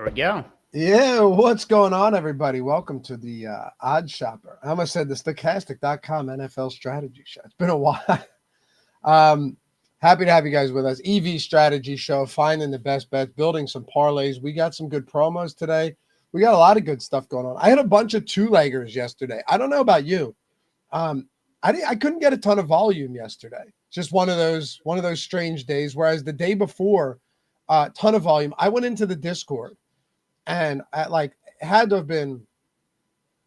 we go. Yeah, what's going on, everybody? Welcome to the OddsShopper. I almost said the Stochastic.com NFL strategy show. It's been a while. Happy to have you guys with us. EV strategy show, finding the best bets, building some parlays. We got some good promos today. We got a lot of good stuff going on. I had a bunch of two-leggers yesterday. I don't know about you. I couldn't get a ton of volume yesterday. Just one of those strange days. Whereas the day before, ton of volume. I went into the Discord. And at it had to have been,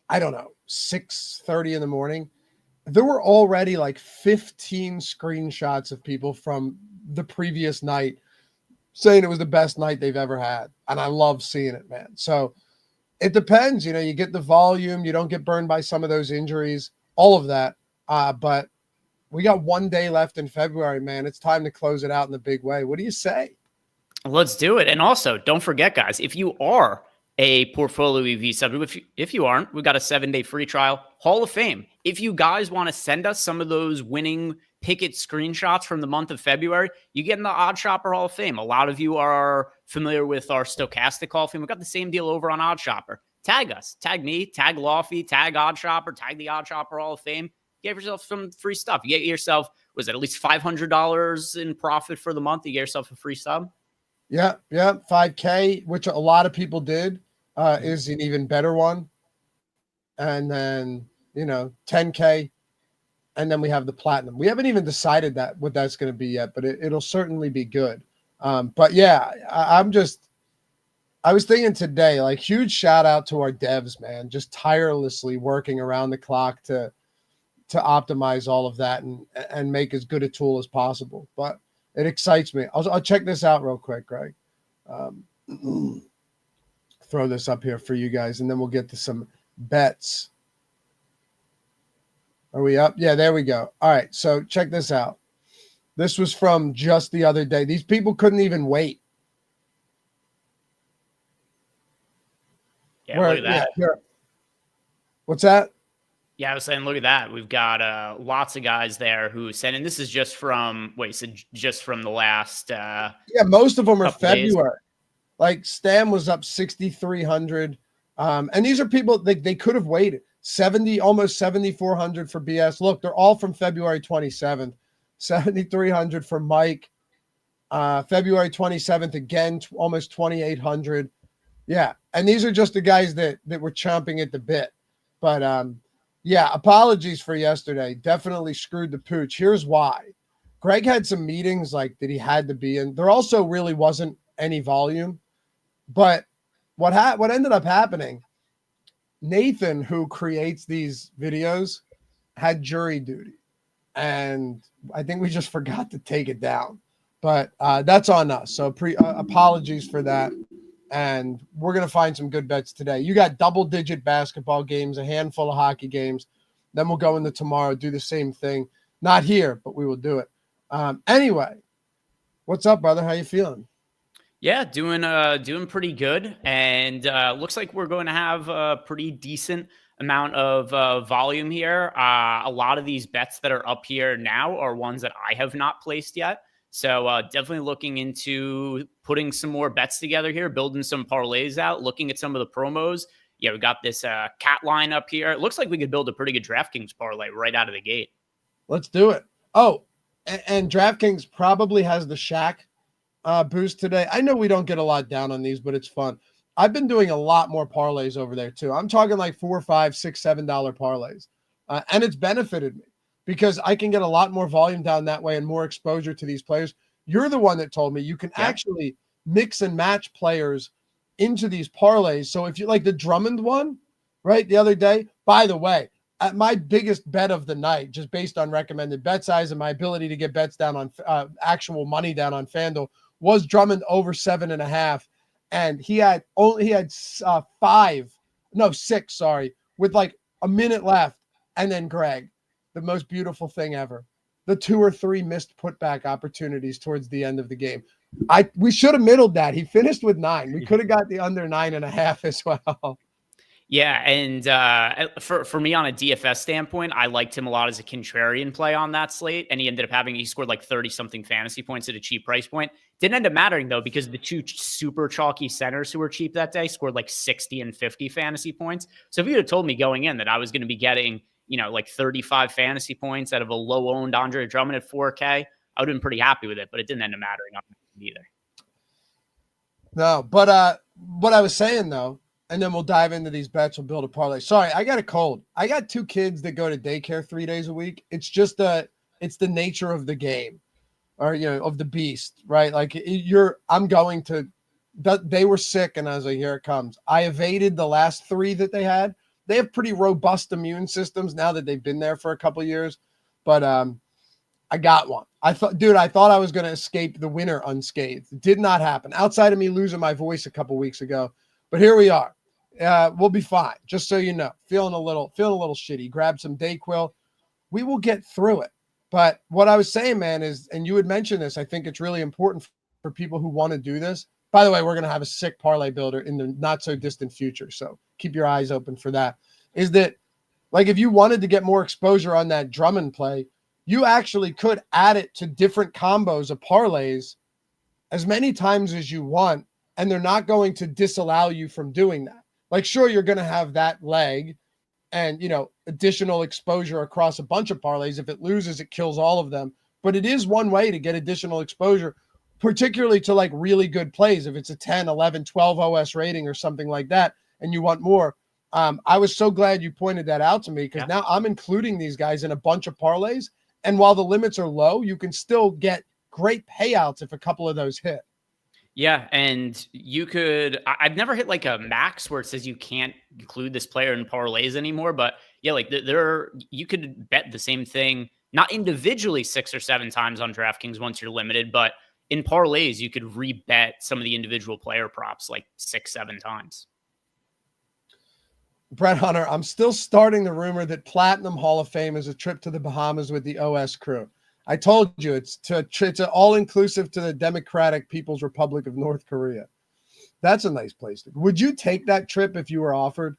I don't know, 6:30 in the morning. There were already 15 screenshots of people from the previous night saying it was the best night they've ever had. And I love seeing it, man. So it depends. You get the volume. You don't get burned by some of those injuries, all of that. But we got 1 day left in February, man. It's time to close it out in the big way. What do you say? Let's do it. And also, don't forget, guys, if you are a PortfolioEV sub, if you aren't, we've got a 7-day free trial, Hall of Fame. If you guys want to send us some of those winning Pickett screenshots from the month of February, you get in the OddsShopper Hall of Fame. A lot of you are familiar with our Stochastic Hall of Fame. We've got the same deal over on OddsShopper. Tag us. Tag me. Tag Lofty. Tag OddsShopper. Tag the OddsShopper Hall of Fame. Get yourself some free stuff. You get yourself, was it at least $500 in profit for the month? You get yourself a free sub. Yeah, 5K, which a lot of people did, is an even better one. And then, 10K, and then we have the platinum. We haven't even decided what that's going to be yet, but it'll certainly be good. But yeah, I was thinking today, huge shout out to our devs, man, just tirelessly working around the clock to optimize all of that and make as good a tool as possible. But it excites me. I'll check this out real quick, Greg. Throw this up here for you guys, and then we'll get to some bets. Are we up? Yeah, there we go. All right, so check this out. This was from just the other day. These people couldn't even wait. Yeah, look at that. Yeah, what's that? Yeah, I was saying, look at that. We've got lots of guys there who sent, and this is just from, just from the last. Yeah, most of them are February. Stam was up 6,300. And these are people, they could have waited. Almost 7,400 for BS. Look, they're all from February 27th. 7,300 for Mike. February 27th, again, almost 2,800. Yeah, and these are just the guys that were chomping at the bit. But, yeah, apologies for yesterday. Definitely screwed the pooch. Here's why. Greg had some meetings that he had to be in. There also really wasn't any volume. But what ended up happening, Nathan, who creates these videos, had jury duty. And I think we just forgot to take it down. But that's on us. So apologies for that. And we're going to find some good bets today. You got double-digit basketball games, a handful of hockey games. Then we'll go into tomorrow, do the same thing. Not here, but we will do it. Anyway, what's up, brother? How you feeling? Yeah, doing pretty good. And looks like we're going to have a pretty decent amount of volume here. A lot of these bets that are up here now are ones that I have not placed yet. So definitely looking into putting some more bets together here, building some parlays out, looking at some of the promos. Yeah, we got this cat line up here. It looks like we could build a pretty good DraftKings parlay right out of the gate. Let's do it. Oh, and DraftKings probably has the Shaq boost today. I know we don't get a lot down on these, but it's fun. I've been doing a lot more parlays over there too. I'm talking $4, $5, $6, $7 parlays. And it's benefited me, because I can get a lot more volume down that way and more exposure to these players. You're the one that told me you can actually mix and match players into these parlays. So if you like the Drummond one, right, the other day, by the way, at my biggest bet of the night, just based on recommended bet size and my ability to get bets down on actual money down on FanDuel, was Drummond over 7.5. And he had 6, with a minute left. And then Greg, the most beautiful thing ever, the 2 or 3 missed putback opportunities towards the end of the game. We should have middled that. He finished with 9. We could have got the under 9.5 as well. Yeah, and for me on a DFS standpoint, I liked him a lot as a contrarian play on that slate, and he scored like 30-something fantasy points at a cheap price point. Didn't end up mattering, though, because the two super chalky centers who were cheap that day scored like 60 and 50 fantasy points. So if you had told me going in that I was going to be getting, like 35 fantasy points out of a low-owned Andre Drummond at 4K, I would have been pretty happy with it, but it didn't end up mattering on either. No, but what I was saying, though, and then we'll dive into these bets. We'll build a parlay. Sorry, I got a cold. I got 2 kids that go to daycare 3 days a week. It's just it's the nature of the game, or of the beast, right? Like they were sick, and I was like, here it comes. I evaded the last 3 that they had. They have pretty robust immune systems now that they've been there for a couple of years, but I got one. I thought I was going to escape the winter unscathed. It did not happen. Outside of me losing my voice a couple weeks ago, but here we are. We'll be fine. Just so you know, feeling a little shitty. Grab some Dayquil. We will get through it. But what I was saying, man, is, and you had mentioned this, I think it's really important for people who want to do this. By the way, we're going to have a sick parlay builder in the not so distant future, so keep your eyes open for that. Is that, like, if you wanted to get more exposure on that Drummond play, you actually could add it to different combos of parlays as many times as you want, and they're not going to disallow you from doing that. Like, sure, you're going to have that leg and, additional exposure across a bunch of parlays. If it loses, it kills all of them. But it is one way to get additional exposure, particularly to like really good plays. If it's a 10, 11, 12 OS rating or something like that, and you want more. I was so glad you pointed that out to me, because now I'm including these guys in a bunch of parlays. And while the limits are low, you can still get great payouts if a couple of those hit. Yeah, and I've never hit like a max where it says you can't include this player in parlays anymore, but yeah, like you could bet the same thing, not individually 6 or 7 times on DraftKings once you're limited, but in parlays, you could rebet some of the individual player props like 6, 7 times. Brett Hunter, I'm still starting the rumor that Platinum Hall of Fame is a trip to the Bahamas with the OS crew. I told you it's all-inclusive to the Democratic People's Republic of North Korea. That's a nice place. Would you take that trip if you were offered?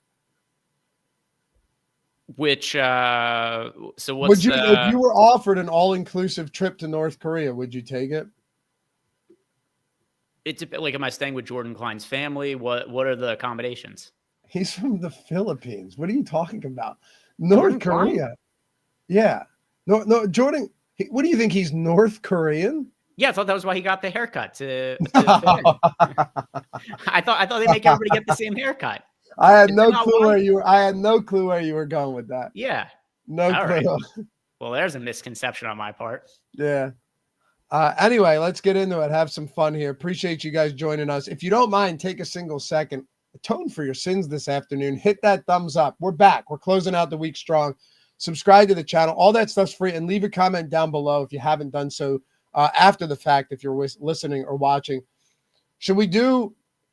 If you were offered an all-inclusive trip to North Korea, would you take it? It's like, am I staying with Jordan Klein's family? What are the accommodations? He's from the Philippines. What are you talking about? North Korea. Yeah. No, Jordan. What do you think? He's North Korean? Yeah, I thought that was why he got the haircut. I thought they make everybody get the same haircut. I had no clue where you were going with that. Yeah. No clue. Right. Well, there's a misconception on my part. Yeah. Anyway, let's get into it. Have some fun here. Appreciate you guys joining us. If you don't mind, take a single second. Atone for your sins this afternoon. Hit that thumbs up. We're back. We're closing out the week strong. Subscribe to the channel. All that stuff's free. And leave a comment down below if you haven't done so after the fact, if you're listening or watching.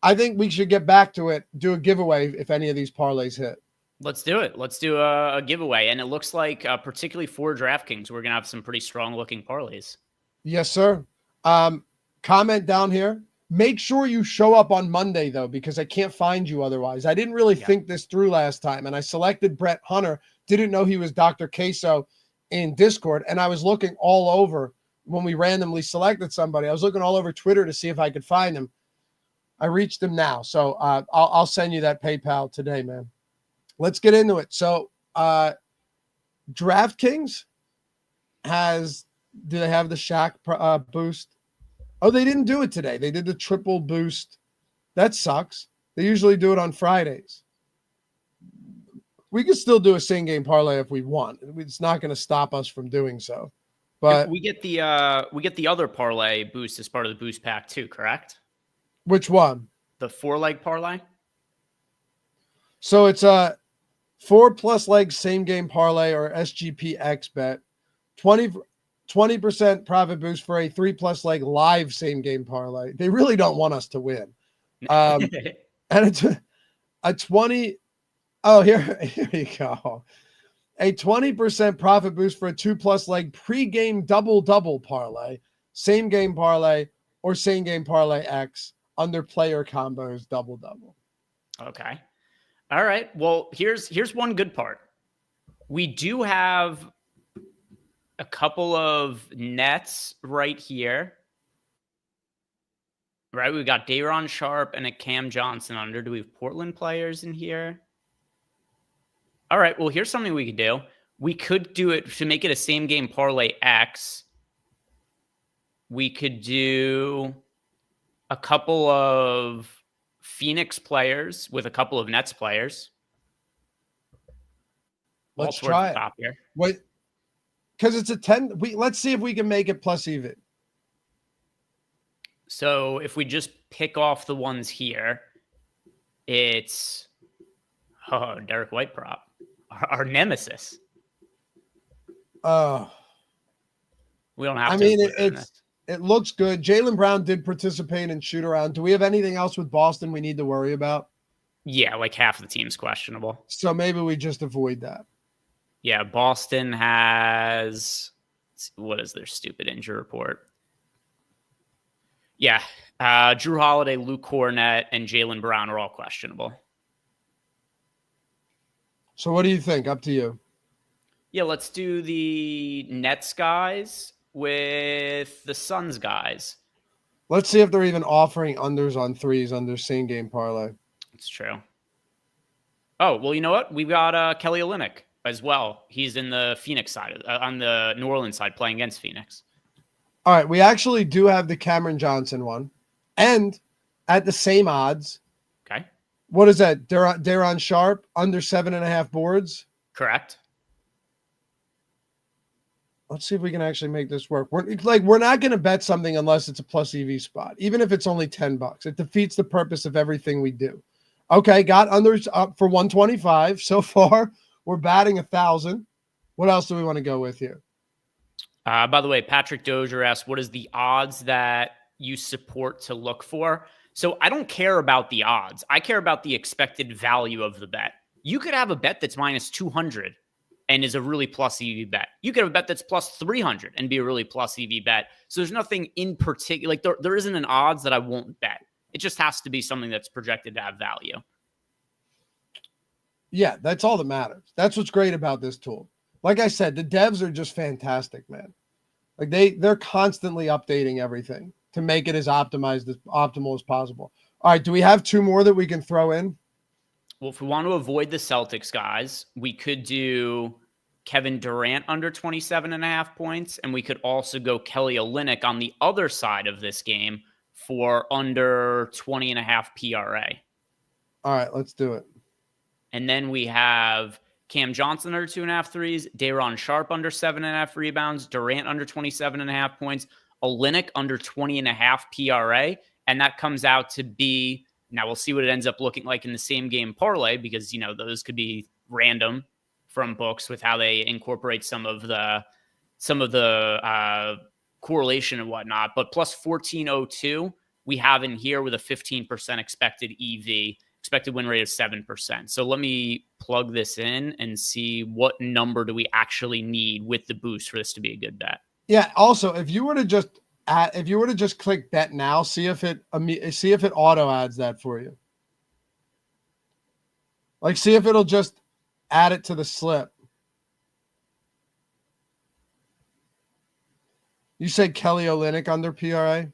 I think we should get back to it, do a giveaway if any of these parlays hit. Let's do it. Let's do a giveaway. And it looks like, particularly for DraftKings, we're going to have some pretty strong-looking parlays. Yes, sir. Comment down here. Make sure you show up on Monday, though, because I can't find you otherwise. I didn't really think this through last time, and I selected Brett Hunter. Didn't know he was Dr. Queso in Discord, and I was looking all over when we randomly selected somebody. I was looking all over Twitter to see if I could find him. I reached him now, so I'll send you that PayPal today, man. Let's get into it. So DraftKings do they have the Shaq boost? Oh, they didn't do it today. They did the triple boost. That sucks. They usually do it on Fridays. We can still do a same game parlay if we want. It's not going to stop us from doing so. But we get the other parlay boost as part of the boost pack too, correct? Which one? The 4-leg parlay. So it's a 4+ leg same game parlay or SGPX bet. 20% profit boost for a 3+ leg live same game parlay. They really don't want us to win. And it's a 20. Oh, here you go. A 20% profit boost for a 2+ leg pregame double parlay, same game parlay, or same game parlay X under player combos double. Okay. All right. Well, here's one good part. We do have a couple of nets right here. Right, we got Dayron Sharp and a Cam Johnson under. Do we have Portland players in here? All right, well, here's something we could do. We could do it to make it a same game parlay X. We could do a couple of Phoenix players with a couple of Nets players. Let's try it. Top here. Wait, because it's a 10. Let's see if we can make it plus even. So if we just pick off the ones here, it's Derek White prop, our nemesis. Oh, we don't have. I mean, it looks good. Jaylen Brown did participate in shoot around. Do we have anything else with Boston we need to worry about? Yeah, like half the team's questionable. So maybe we just avoid that. Yeah, Boston has, what is their stupid injury report? Yeah, Drew Holiday, Luke Cornett, and Jaylen Brown are all questionable. So what do you think? Up to you. Yeah, let's do the Nets guys with the Suns guys. Let's see if they're even offering unders on threes under same game parlay. It's true. Oh, well, you know what? We've got Kelly Olynyk as well. He's in the Phoenix side, on the New Orleans side, playing against Phoenix. All right, we actually do have the Cameron Johnson one, and at the same odds. Okay. What is that? Dayron Sharp under 7.5 boards. Correct. Let's see if we can actually make this work. We're not going to bet something unless it's a plus EV spot, even if it's only $10. It defeats the purpose of everything we do. Okay, got unders up for 125 so far. We're batting 1,000. What else do we want to go with here? By the way, Patrick Dozier asked, what is the odds that you support to look for? So I don't care about the odds. I care about the expected value of the bet. You could have a bet that's minus 200 and is a really plus EV bet. You could have a bet that's plus 300 and be a really plus EV bet. So there's nothing in particular. Like there isn't an odds that I won't bet. It just has to be something that's projected to have value. Yeah, that's all that matters. That's what's great about this tool. Like I said, the devs are just fantastic, man. Like they're constantly updating everything to make it as optimal as possible. All right, do we have two more that we can throw in? Well, if we want to avoid the Celtics guys, we could do Kevin Durant under 27.5 points, and we could also go Kelly Olynyk on the other side of this game for under 20.5 PRA. All right, let's do it. And then we have Cam Johnson under 2.5 threes, Dayron Sharp under 7.5 rebounds, Durant under 27.5 points, Olynyk under 20.5 PRA, and that comes out to be, now we'll see what it ends up looking like in the same game parlay, because those could be random from books with how they incorporate some of the correlation and whatnot. But plus 1402 we have in here with a 15% expected EV. Expected win rate of 7%. So let me plug this in and see what number do we actually need with the boost for this to be a good bet. Yeah. Also, if you were to just click bet now, see if it auto adds that for you. Like, see if it'll just add it to the slip. You said Kelly Olynyk under PRA?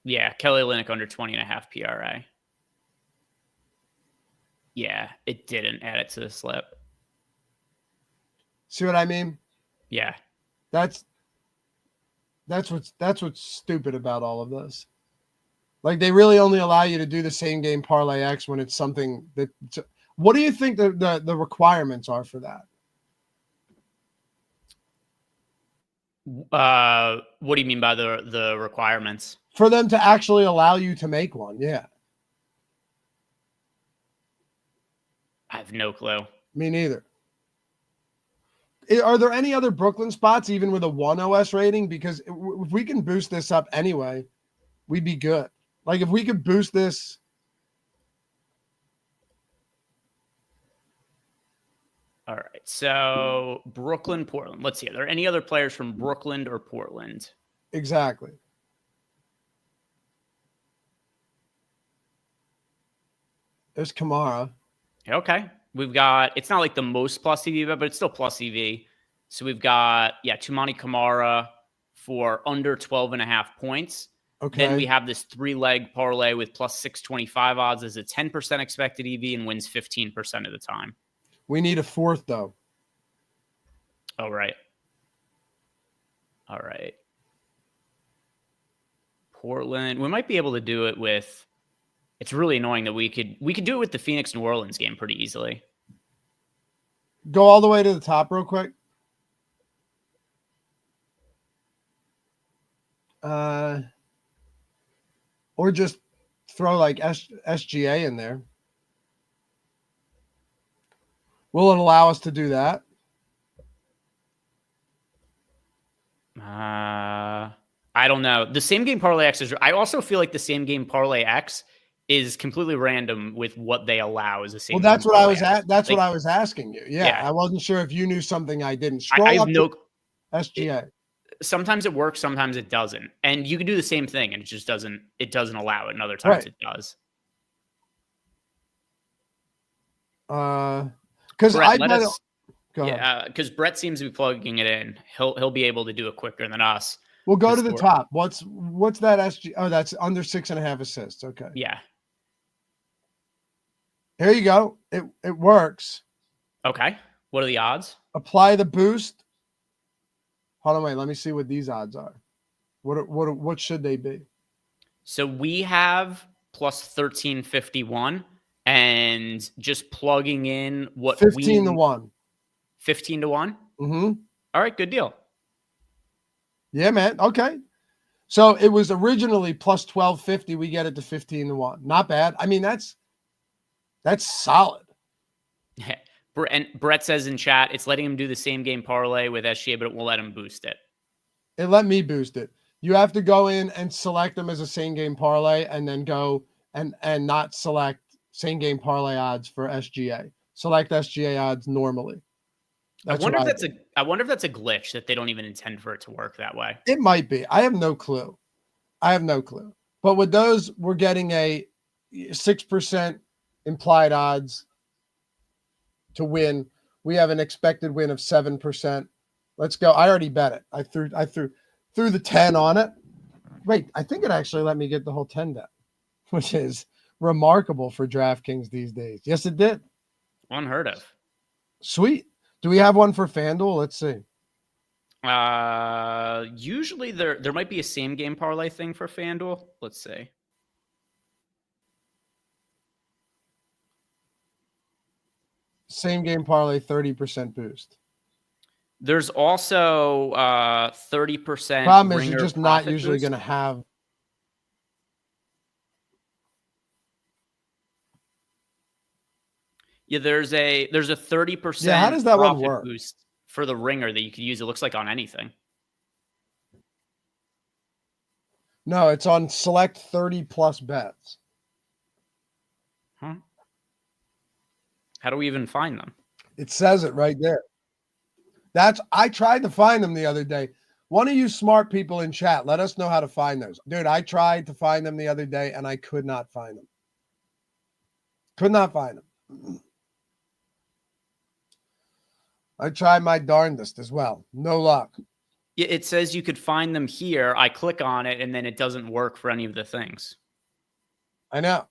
Yeah, Kelly Olynyk under 20.5 PRA. Yeah, it didn't add it to the slip. See what I mean? Yeah. That's what's stupid about all of this. Like, they really only allow you to do the same game parlay X when it's something that. What do you think the requirements are for that? What do you mean by the requirements? For them to actually allow you to make one, yeah. I have no clue. Me neither. Are there any other Brooklyn spots, even with a 1 OS rating? Because if we can boost this up anyway, we'd be good. Like, if we could boost this. All right. So Brooklyn, Portland. Let's see. Are there any other players from Brooklyn or Portland? Exactly. There's Kamara. Okay. We've got, it's not like the most plus EV, but it's still plus EV. So we've got, Tumani Kamara for under 12.5 points. Okay. Then we have this 3-leg parlay with plus 625 odds as a 10% expected EV and wins 15% of the time. We need a fourth, though. All right. Portland. We might be able to do it with, it's really annoying that we could do it with the Phoenix New Orleans game pretty easily. Go all the way to the top real quick. Or just throw like SGA in there. Will it allow us to do that? I don't know. The same game parlay X I also feel like the same game parlay X is completely random with what they allow as a same. Well, that's what I was at. That's what I was asking you. Yeah, I wasn't sure if you knew something I didn't. Scroll I up have no SGA. Sometimes it works, sometimes it doesn't, and you can do the same thing, and it just doesn't. It doesn't allow it, and other times it does. Because because Brett seems to be plugging it in. He'll be able to do it quicker than us. We'll go to the top. What's that SG? Oh, that's under 6.5 assists. Okay. Yeah. Here you go. It works. Okay. What are the odds? Apply the boost. Hold on, wait. Let me see what these odds are. What should they be? So we have plus 1351, and just plugging in what 15 to 1. 15 to 1. Mm-hmm. All right, good deal. Yeah, man. Okay. So it was originally plus 1250. We get it to 15 to 1. Not bad. I mean, that's solid. And Brett says in chat, it's letting him do the same game parlay with SGA, but it won't let him boost it. It let me boost it. You have to go in and select them as a same game parlay, and then go and not select same game parlay odds for SGA. Select SGA odds normally. I wonder if that's a glitch that they don't even intend for it to work that way. It might be. I have no clue. But with those, we're getting a 6% implied odds to win. We have an expected win of 7%. Let's go. I already bet it. I threw the 10 on it. Wait, I think it actually let me get the whole 10 down, which is remarkable for DraftKings these days. Yes, it did. Unheard of. Sweet. Do we have one for FanDuel? Let's see. Usually there might be a same game parlay thing for FanDuel. Let's see. Same game parlay, 30% boost. There's also 30%. Problem is, you're just not usually going to have. Yeah, there's a 30%. Yeah, how does that one work? Boost for the ringer that you could use. It looks like on anything. No, it's on select 30 plus bets. Huh? How do we even find them? It says it right there. I tried to find them the other day. One of you smart people in chat, let us know how to find those. Dude, I tried to find them the other day and I could not find them. Could not find them. I tried my darndest as well. No luck. Yeah, it says you could find them here. I click on it and then it doesn't work for any of the things. I know.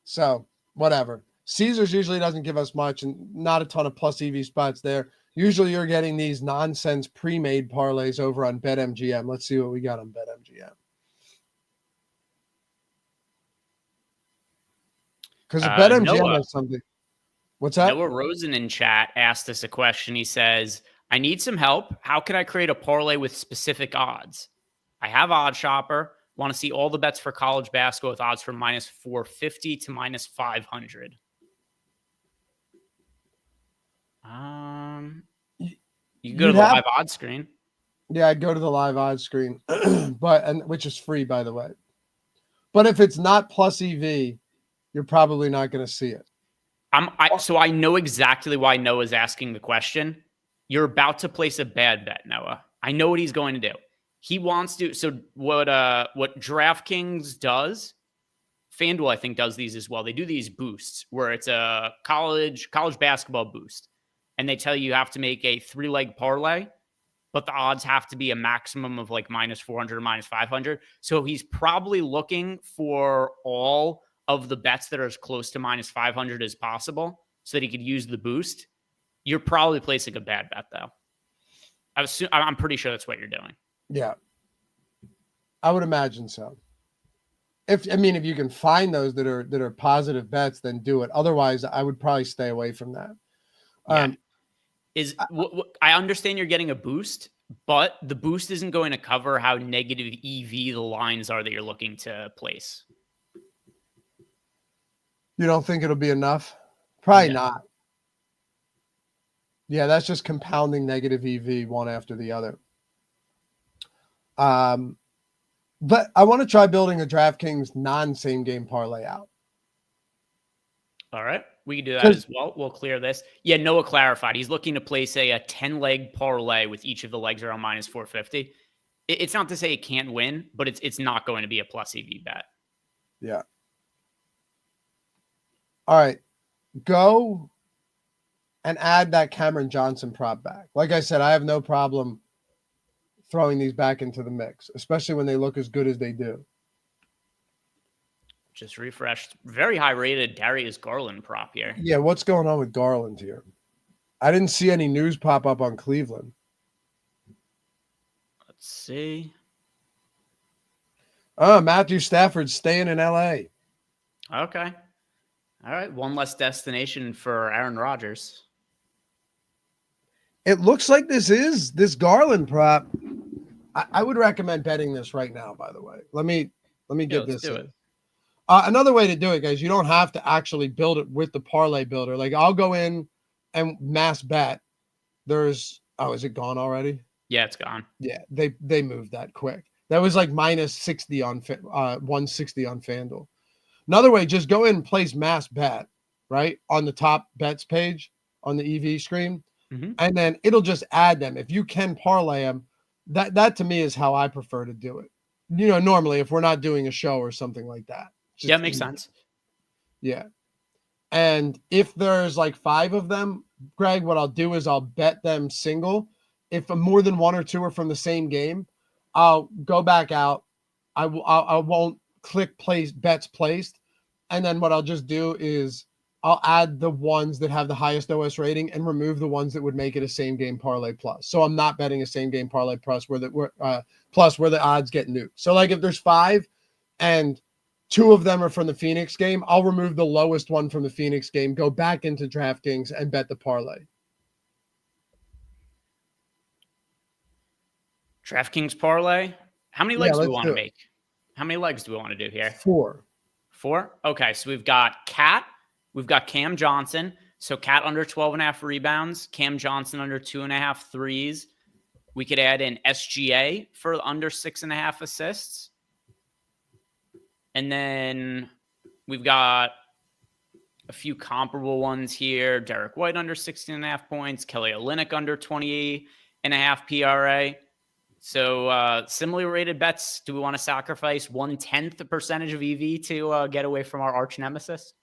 So, whatever. Caesars usually doesn't give us much and not a ton of plus EV spots there. Usually you're getting these nonsense pre-made parlays over on BetMGM. Let's see what we got on BetMGM. Because BetMGM has something. What's that? Noah Rosen in chat asked us a question. He says, I need some help. How can I create a parlay with specific odds? I have OddsShopper. Want to see all the bets for college basketball with odds from minus 450 to minus 500. You can go to the live odds screen. Yeah, I'd go to the live odds screen, which is free, by the way. But if it's not plus EV, you're probably not going to see it. So I know exactly why Noah's asking the question. You're about to place a bad bet, Noah. I know what he's going to do. He wants to. So what DraftKings does FanDuel, I think, does these as well. They do these boosts where it's a college basketball boost, and they tell you have to make a 3-leg parlay, but the odds have to be a maximum of like minus 400 or minus 500. So he's probably looking for all of the bets that are as close to minus 500 as possible so that he could use the boost. You're probably placing a bad bet, though. I'm pretty sure that's what you're doing. Yeah, I would imagine so. If you can find those that are positive bets, then do it. Otherwise, I would probably stay away from that. I understand you're getting a boost, but the boost isn't going to cover how negative EV the lines are that you're looking to place. You don't think it'll be enough? Probably not. Yeah, that's just compounding negative EV one after the other. But I want to try building a DraftKings non-same game parlay out. All right. We can do that as well. We'll clear this. Yeah, Noah clarified. He's looking to place a 10-leg parlay with each of the legs around minus 450. It's not to say it can't win, but it's not going to be a plus EV bet. Yeah. All right. Go and add that Cameron Johnson prop back. Like I said, I have no problem throwing these back into the mix, especially when they look as good as they do. Just refreshed. Very high rated Darius Garland prop here. Yeah, what's going on with Garland here? I didn't see any news pop up on Cleveland. Let's see. Oh, Matthew Stafford's staying in LA. Okay. All right. One less destination for Aaron Rodgers. It looks like this Garland prop. I would recommend betting this right now, by the way. Let me get this in. Another way to do it, guys, you don't have to actually build it with the parlay builder. Like I'll go in and mass bet. Is it gone already? Yeah, it's gone. Yeah, they moved that quick. That was like minus 60 on 160 on FanDuel. Another way, just go in and place mass bet, right? On the top bets page on the EV screen. Mm-hmm. And then it'll just add them. If you can parlay them, that to me is how I prefer to do it. Normally if we're not doing a show or something like that. Yeah, makes sense. Yeah. And if there's like 5 of them, Greg, what I'll do is I'll bet them single. If more than 1 or 2 are from the same game, I'll go back out. I won't click place bets placed. And then what I'll just do is I'll add the ones that have the highest OS rating and remove the ones that would make it a same game parlay plus. So I'm not betting a same game parlay plus where the odds get nuked. So like if there's 5 and 2 of them are from the Phoenix game, I'll remove the lowest one from the Phoenix game, go back into DraftKings and bet the parlay. DraftKings parlay. How many legs do we want to make? How many legs do we want to do here? 4. 4? Okay, so we've got Cat. We've got Cam Johnson. So Cat under 12.5 rebounds. Cam Johnson under 2.5 threes. We could add in SGA for under 6.5 assists. And then we've got a few comparable ones here. Derek White under 16.5 points. Kelly Olynyk under 20.5 PRA. So similarly rated bets. Do we want to sacrifice 1/10 the percentage of EV to get away from our arch nemesis?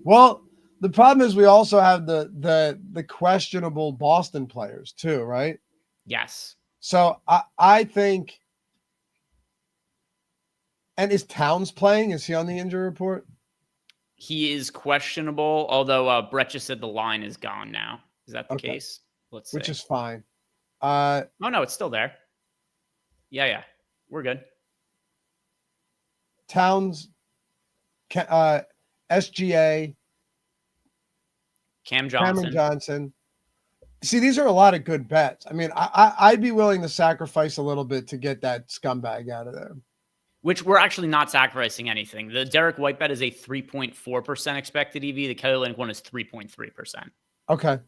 Well, the problem is we also have the questionable Boston players too, right? Yes. So I think. And is Towns playing? Is he on the injury report? He is questionable, although Brett just said the line is gone now. Is that the case? Let's see. Which is fine. Oh, no, it's still there. Yeah. We're good. Towns, SGA, Cameron Johnson. See, these are a lot of good bets. I mean, I'd be willing to sacrifice a little bit to get that scumbag out of there. Which we're actually not sacrificing anything. The Derek White bet is a 3.4% expected EV. The Kelly Olynyk one is 3.3%. Okay.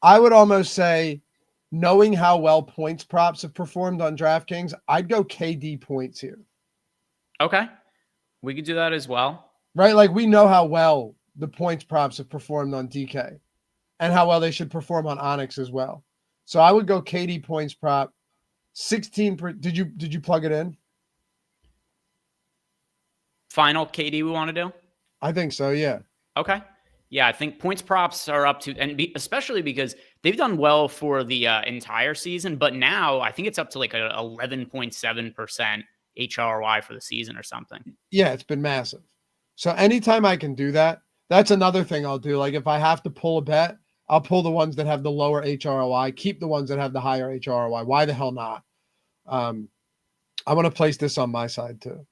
I would almost say, knowing how well points props have performed on DraftKings, I'd go KD points here. Okay. We could do that as well. Right? Like we know how well the points props have performed on DK and how well they should perform on Onyx as well. So I would go KD points prop 16. Did you plug it in? final KD we want to do? I think so, yeah. Okay. Yeah, I think points props are up to, and especially because they've done well for the entire season, but now I think it's up to like a 11.7% HRY for the season or something. Yeah, it's been massive. So anytime I can do that, that's another thing I'll do. Like if I have to pull a bet, I'll pull the ones that have the lower HROI, keep the ones that have the higher HROI. Why the hell not? I want to place this on my side too.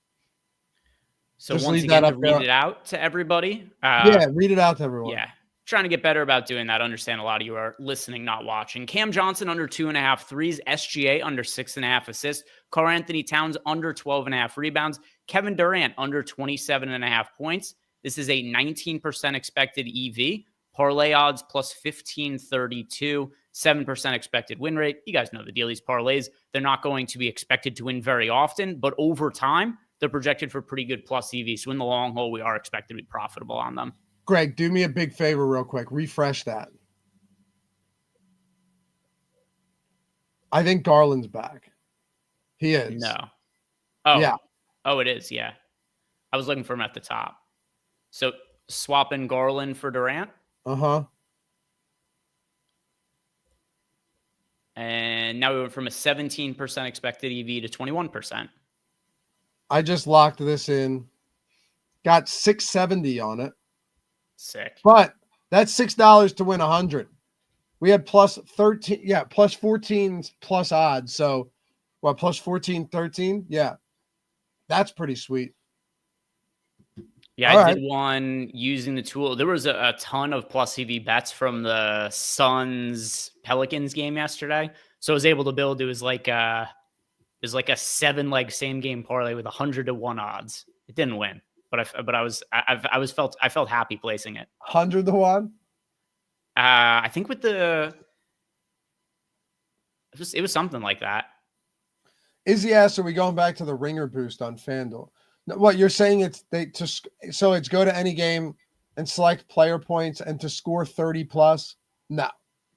So just once again, to read it out to everybody. Yeah, read it out to everyone. Yeah, trying to get better about doing that. Understand a lot of you are listening, not watching. Cam Johnson under 2.5 threes. SGA under 6.5 assists. Karl Anthony Towns under 12.5 rebounds. Kevin Durant under 27.5 points. This is a 19% expected EV. Parlay odds plus 1532. 7% expected win rate. You guys know the deal. These parlays, they're not going to be expected to win very often, but over time, they're projected for pretty good plus EV. So in the long haul, we are expected to be profitable on them. Greg, do me a big favor real quick. Refresh that. I think Garland's back. He is. No. Oh, yeah. Oh, it is. Yeah. I was looking for him at the top. So swapping Garland for Durant. Uh-huh. And now we went from a 17% expected EV to 21%. I just locked this in. Got 670 on it. Sick. But that's $6 to win 100. We had plus 13. Yeah, plus 14 plus odds. So, what, plus 14, 13? Yeah. That's pretty sweet. Yeah, I did one using the tool. There was a ton of plus EV bets from the Suns Pelicans game yesterday. So I was able to build, it was like a 7-leg same game parlay with 100-1 odds. It didn't win, but I felt happy placing it. 100-1? I think with it was something like that. Izzy asked, are we going back to the ringer boost on FanDuel? What you're saying, so it's go to any game and select player points and to score 30 plus? No,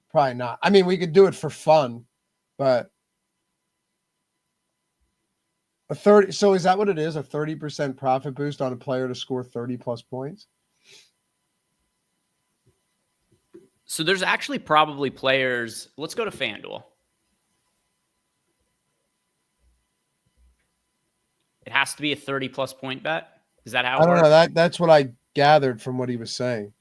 probably not. I mean, we could do it for fun, but a 30. So is that what it is? A 30% profit boost on a player to score 30 plus points? So there's actually probably players. Let's go to FanDuel. It has to be a 30-plus point bet. Is that how it works? I don't know. That's what I gathered from what he was saying.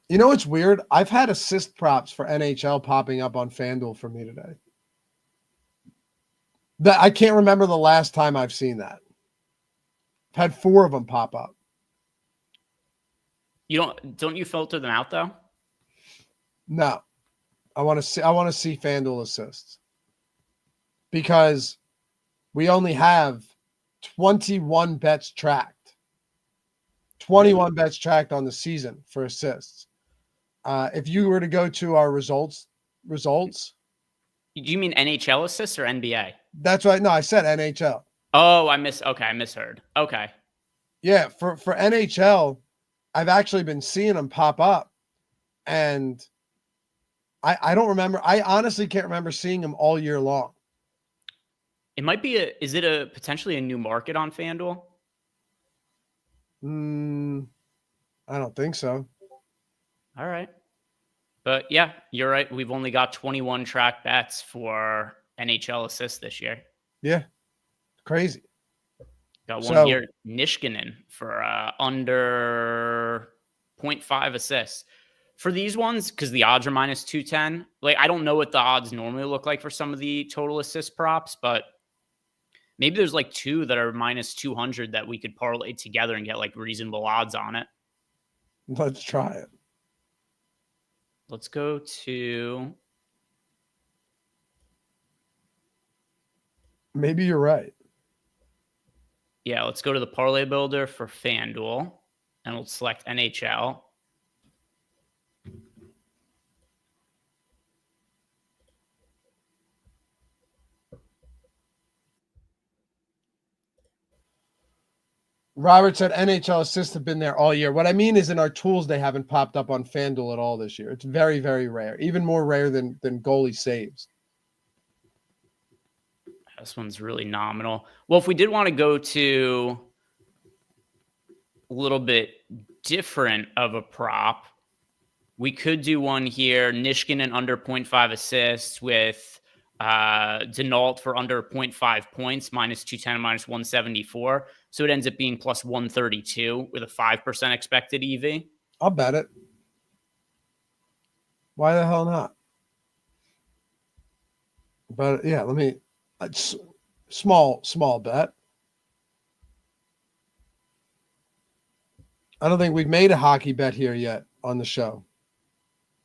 You know what's weird? I've had assist props for NHL popping up on FanDuel for me today. I can't remember the last time I've seen that. I've had 4 of them pop up. Don't you filter them out though? No. I want to see FanDuel assists because we only have 21 bets tracked. 21 bets tracked on the season for assists. If you were to go to our results. Do you mean NHL assists or NBA? That's right. No, I said NHL. Oh, I misheard. Okay. Yeah, for NHL, I've actually been seeing them pop up, and I don't remember. I honestly can't remember seeing them all year long. It might be is it potentially a new market on FanDuel? I don't think so. All right. But yeah, you're right. We've only got 21 track bets for NHL assists this year. Yeah. Crazy. Got one here, Nishkinen, for under 0.5 assists. For these ones, because the odds are minus 210, like I don't know what the odds normally look like for some of the total assist props, but maybe there's like 2 that are minus 200 that we could parlay together and get like reasonable odds on it. Let's try it. Let's go to... Maybe you're right. Yeah, let's go to the parlay builder for FanDuel, and we'll select NHL. Robert said NHL assists have been there all year. What I mean is in our tools, they haven't popped up on FanDuel at all this year. It's very, very rare. Even more rare than goalie saves. This one's really nominal. Well, if we did want to go to a little bit different of a prop, we could do one here. Niskanen under 0.5 assists with Denault for under 0.5 points, minus 210, minus 174. So it ends up being plus 132 with a 5% expected EV. I'll bet it. Why the hell not? But yeah, let me small bet. I don't think we've made a hockey bet here yet on the show.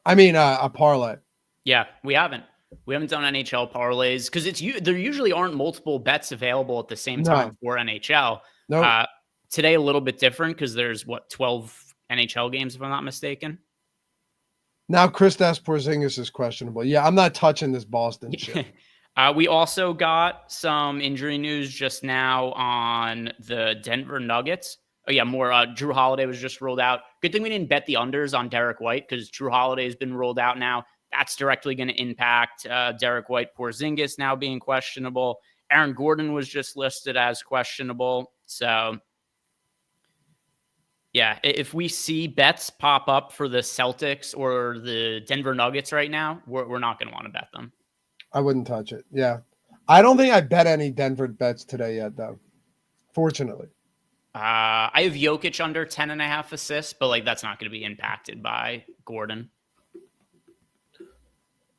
I mean, a parlay. Yeah, we haven't. We haven't done NHL parlays because there usually aren't multiple bets available at the same time for NHL. Nope. Today a little bit different because there's 12 NHL games if I'm not mistaken. Now Kristaps Porzingis is questionable. Yeah, I'm not touching this Boston shit. We also got some injury news just now on the Denver Nuggets. Oh, yeah, more. Drew Holiday was just ruled out. Good thing we didn't bet the unders on Derek White because Drew Holiday has been ruled out now. That's directly going to impact Derek White. Porzingis now being questionable. Aaron Gordon was just listed as questionable. So, yeah, if we see bets pop up for the Celtics or the Denver Nuggets right now, we're not going to want to bet them. I wouldn't touch it. Yeah. I don't think I bet any Denver bets today yet, though. Fortunately. I have Jokic under 10.5 assists, but that's not going to be impacted by Gordon.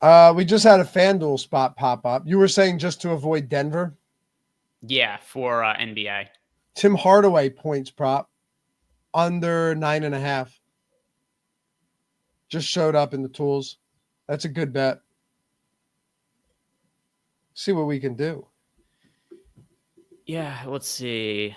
We just had a FanDuel spot pop up. You were saying just to avoid Denver? Yeah, for NBA. Tim Hardaway points prop under 9.5. Just showed up in the tools. That's a good bet. See what we can do. Yeah, let's see.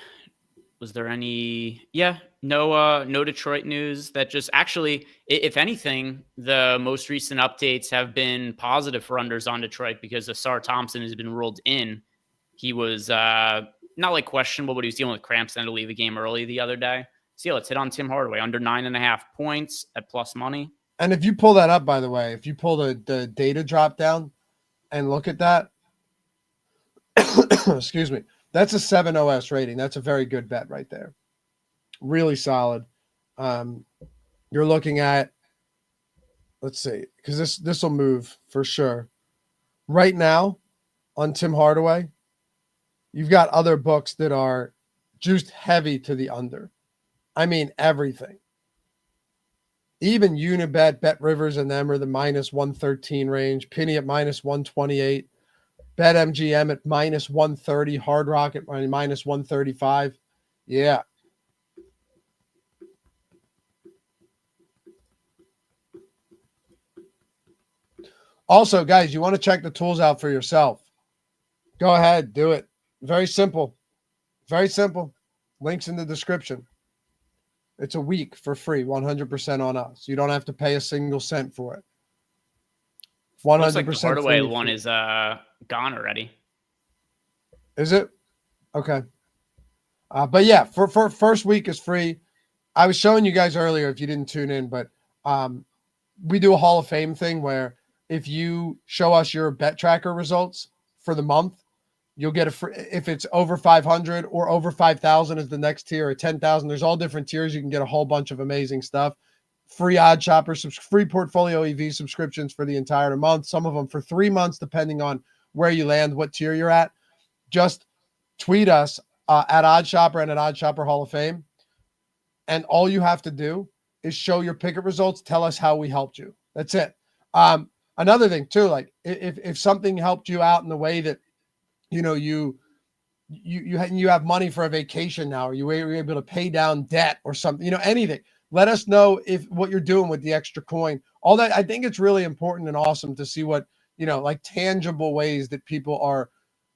Was there any? Yeah, no Detroit news. That just actually, if anything, the most recent updates have been positive for unders on Detroit because Asar Thompson has been ruled in. He was not questionable, but he was dealing with cramps and had to leave the game early the other day. So yeah, let's hit on Tim Hardaway under 9.5 points at plus money. And if you pull that up, by the way, if you pull the data drop down and look at that, excuse me. That's a 7 OS rating. That's a very good bet right there. Really solid. You're looking at, let's see, because this will move for sure. Right now on Tim Hardaway, you've got other books that are juiced heavy to the under. I mean, everything. Even Unibet, Bet Rivers, and them are the minus 113 range. Penny at minus 128. Bet MGM at minus 130, Hard Rock at minus 135. Yeah. Also, guys, you want to check the tools out for yourself. Go ahead, do it. Very simple. Very simple. Links in the description. It's a week for free, 100% on us. You don't have to pay a single cent for it. 100% Looks like the Hardaway one is gone already. Is it? Okay. But yeah, for first week is free. I was showing you guys earlier if you didn't tune in, but we do a Hall of Fame thing where if you show us your bet tracker results for the month, you'll get a free, if it's over 500 or over 5,000 is the next tier, or 10,000. There's all different tiers. You can get a whole bunch of amazing stuff. Free OddsShopper, free PortfolioEV subscriptions for the entire month. Some of them for 3 months, depending on where you land, what tier you're at. Just tweet us at OddsShopper and at OddsShopper Hall of Fame. And all you have to do is show your picket results. Tell us how we helped you. That's it. Another thing too, like if something helped you out in the way that, you know, you have money for a vacation now, or you were able to pay down debt or something, you know, anything. Let us know if what you're doing with the extra coin, all that. I think it's really important and awesome to see what, you know, like tangible ways that people are,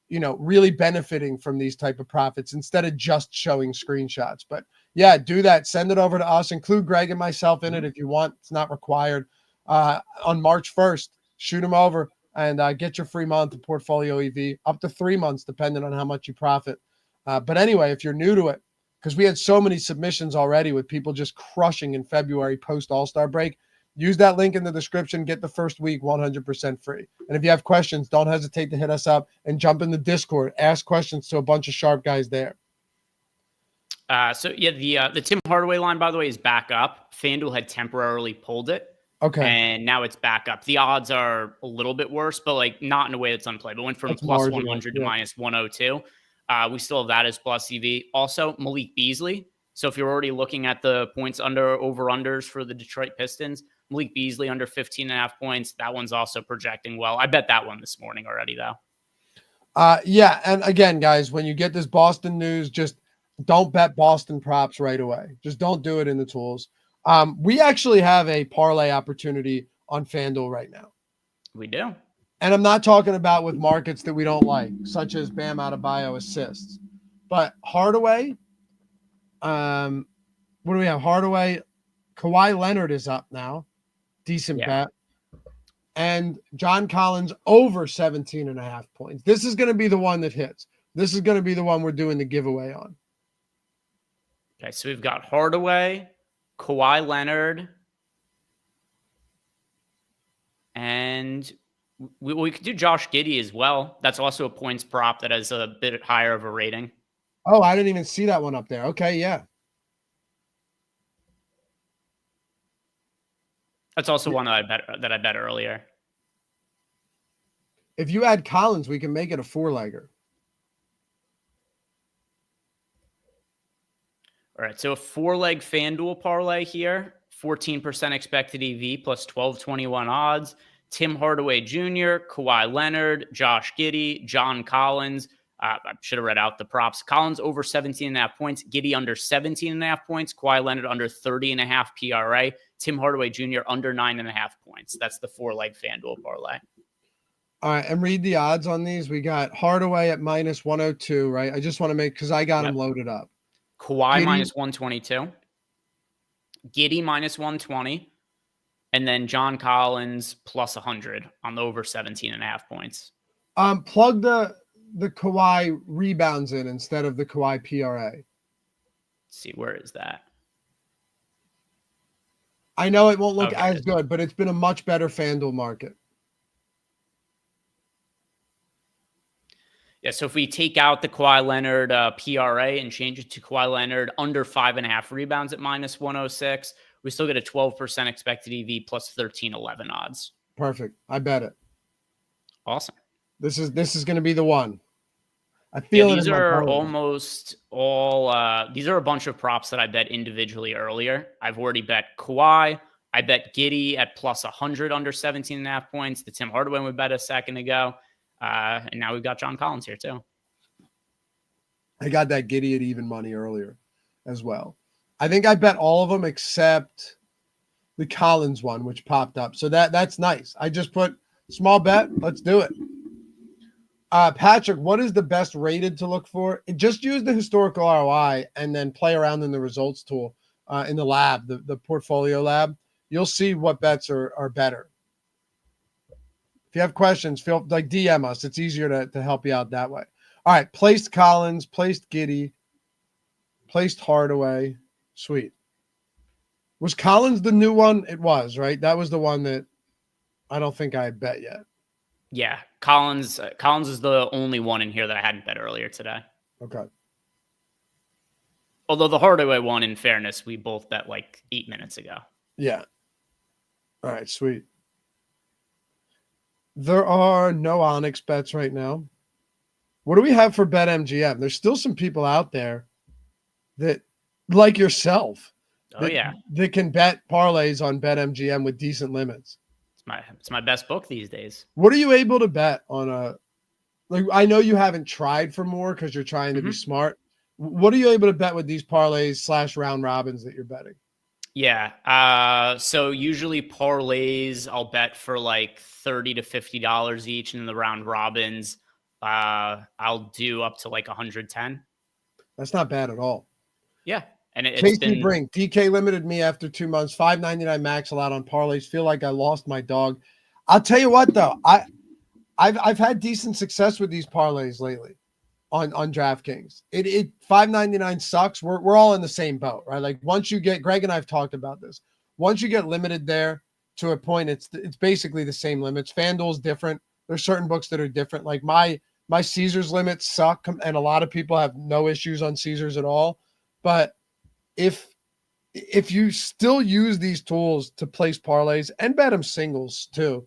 you know, really benefiting from these type of profits instead of just showing screenshots. But yeah, do that. Send it over to us. Include Greg and myself in it if you want. It's not required. On March 1st, shoot them over and get your free month of PortfolioEV, up to 3 months, depending on how much you profit. But anyway, if you're new to it, because we had so many submissions already with people just crushing in February post All-Star break, Use that link in the description. Get the first week 100% free. And if you have questions, don't hesitate to hit us up and jump in the Discord. Ask questions to a bunch of sharp guys there. The Tim Hardaway line, by the way, is back up. FanDuel had temporarily pulled it. Okay. And now it's back up. The odds are a little bit worse, but like not in a way that's unplayable. It went from That's plus marginal, 100 to minus 102. We still have that as plus EV. Also, Malik Beasley. So if you're already looking at the points over-unders for the Detroit Pistons, Malik Beasley under 15.5 points. That one's also projecting well. I bet that one this morning already, though. Yeah, and again, guys, when you get this Boston news, just don't bet Boston props right away. Just don't do it in the tools. We actually have a parlay opportunity on FanDuel right now. We do. And I'm not talking about with markets that we don't like, such as Bam Adebayo assists. But Hardaway, what do we have? Hardaway, Kawhi Leonard is up now. Decent bet. And John Collins over 17.5 points. This is going to be the one that hits. This is going to be the one we're doing the giveaway on. Okay, so we've got Hardaway, Kawhi Leonard, and we could do Josh Giddey as well. That's also a points prop that has a bit higher of a rating. Oh, I didn't even see that one up there. Okay, yeah. That's also one that I bet earlier. If you add Collins, we can make it a 4-legger. All right, so a 4-leg FanDuel parlay here, 14% expected EV plus 12.21 odds. Tim Hardaway Jr., Kawhi Leonard, Josh Giddey, John Collins. I should have read out the props. Collins over 17.5 points, Giddey under 17.5 points, Kawhi Leonard under 30.5 PRA, Tim Hardaway Jr. under 9.5 points. That's the 4-leg FanDuel parlay. All right, and read the odds on these. We got Hardaway at minus 102, right? I just want to make, because I got him loaded up. Kawhi minus 122, Giddey minus 120, and then John Collins plus 100 on the over 17.5 points. Plug the Kawhi rebounds in instead of the Kawhi PRA. Let's see, where is that? I know it won't look as good, but it's been a much better FanDuel market. Yeah, so if we take out the Kawhi Leonard PRA and change it to Kawhi Leonard under 5.5 rebounds at minus 106, we still get a 12% expected EV plus 13.11 odds. Perfect. I bet it. Awesome. This is going to be the one. I feel these are almost all. These are a bunch of props that I bet individually earlier. I've already bet Kawhi. I bet Giddey at plus 100 under 17.5 points. The Tim Hardaway we bet a second ago. And now we've got John Collins here too. I got that Giddey at even money earlier as well. I think I bet all of them except the Collins one, which popped up. So that's nice. I just put small bet. Let's do it. Patrick, what is the best rated to look for? Just use the historical ROI and then play around in the results tool in the lab, the portfolio lab. You'll see what bets are better. If you have questions, feel like DM us. It's easier to help you out that way. All right. Placed Collins, placed Giddey, placed Hardaway. Sweet. Was Collins the new one? It was, right? That was the one that I don't think I had bet yet. Yeah. Collins is the only one in here that I hadn't bet earlier today. Okay. Although the Hardaway one, in fairness, we both bet like 8 minutes ago. Yeah. All right. Sweet. There are no Onyx bets right now. What do we have for BetMGM? There's still some people out there that, like yourself, that can bet parlays on BetMGM with decent limits. It's my best book these days. What are you able to bet on a? Like, I know you haven't tried for more because you're trying to be smart. What are you able to bet with these parlays / round robins that you're betting? Yeah. So usually parlays, I'll bet for like $30 to $50 each, and the round robins, I'll do up to like 110. That's not bad at all. Yeah. And it's been Brink. DK limited me after 2 months, $5.99 max allowed on parlays. Feel like I lost my dog. I'll tell you what though, I've had decent success with these parlays lately on DraftKings. It $5.99 sucks. We're all in the same boat, right? Like once you get, Greg and I have talked about this. Once you get limited there, to a point, it's basically the same limits. FanDuel's different. There's certain books that are different. Like my Caesars limits suck, and a lot of people have no issues on Caesars at all. But if you still use these tools to place parlays and bet them singles too,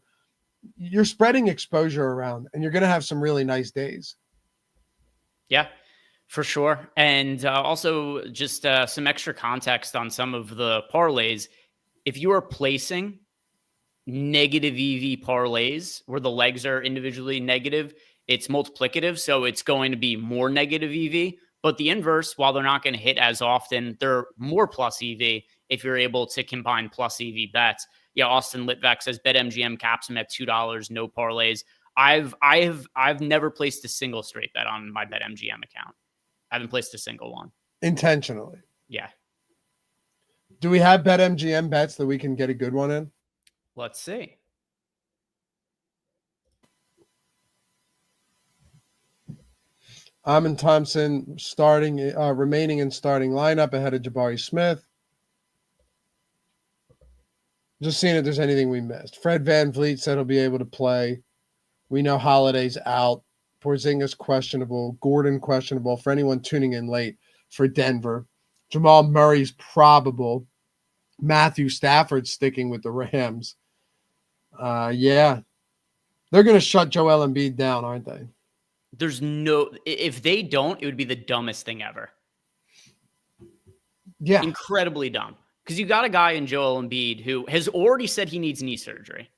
you're spreading exposure around, and you're going to have some really nice days. Yeah, for sure. And also just some extra context on some of the parlays. If you are placing negative EV parlays where the legs are individually negative, it's multiplicative. So it's going to be more negative EV. But the inverse, while they're not going to hit as often, they're more plus EV if you're able to combine plus EV bets. Yeah, Austin Litvak says BetMGM caps him at $2, no parlays. I've never placed a single straight bet on my BetMGM account. I haven't placed a single one. Intentionally. Yeah. Do we have BetMGM bets that we can get a good one in? Let's see. Amon Thompson remaining in starting lineup ahead of Jabari Smith. Just seeing if there's anything we missed. Fred VanVleet said he'll be able to play. We know Holiday's out. Porzingis questionable. Gordon questionable. For anyone tuning in late for Denver. Jamal Murray's probable. Matthew Stafford sticking with the Rams. Yeah. They're going to shut Joel Embiid down, aren't they? If they don't, it would be the dumbest thing ever. Yeah. Incredibly dumb. Because you got a guy in Joel Embiid who has already said he needs knee surgery.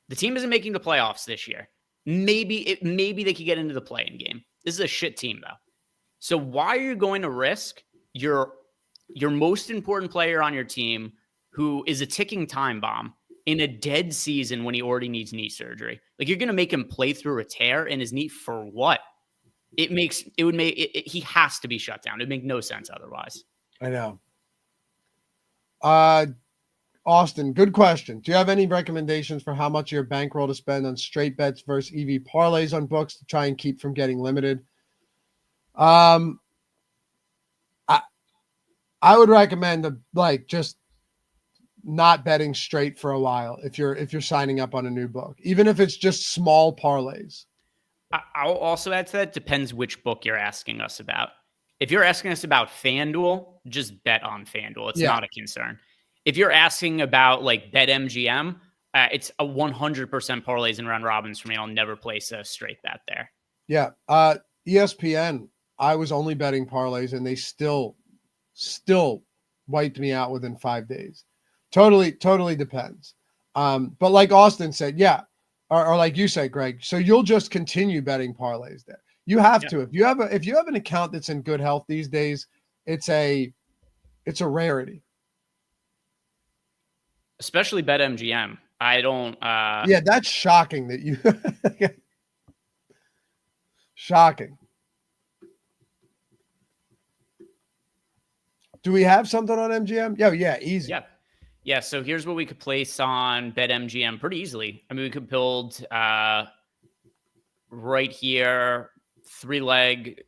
The team isn't making the playoffs this year. Maybe they could get into the play-in game. This is a shit team, though. So why are you going to risk your most important player on your team, who is a ticking time bomb, in a dead season when he already needs knee surgery? Like, you're going to make him play through a tear in his knee for what? He has to be shut down. It'd make no sense otherwise. I know. Austin, good question. Do you have any recommendations for how much of your bankroll to spend on straight bets versus EV parlays on books to try and keep from getting limited? I would recommend just not betting straight for a while if you're signing up on a new book, even if it's just small parlays. I'll also add to that, depends which book you're asking us about. If you're asking us about FanDuel, just bet on FanDuel. It's not a concern. If you're asking about like BetMGM, it's a 100% parlays and round robins for me. I'll never place a straight bet there. Yeah. ESPN, I was only betting parlays and they still wiped me out within 5 days. Totally depends. But like Austin said, yeah. Or like you said, Greg, so you'll just continue betting parlays there. You have to. If you have an account that's in good health these days, it's a rarity. Especially BetMGM. I don't Yeah, that's shocking that you shocking. Do we have something on MGM? Yeah, easy. Yeah, so here's what we could place on BetMGM pretty easily. I mean, we could build right here, 3-leg.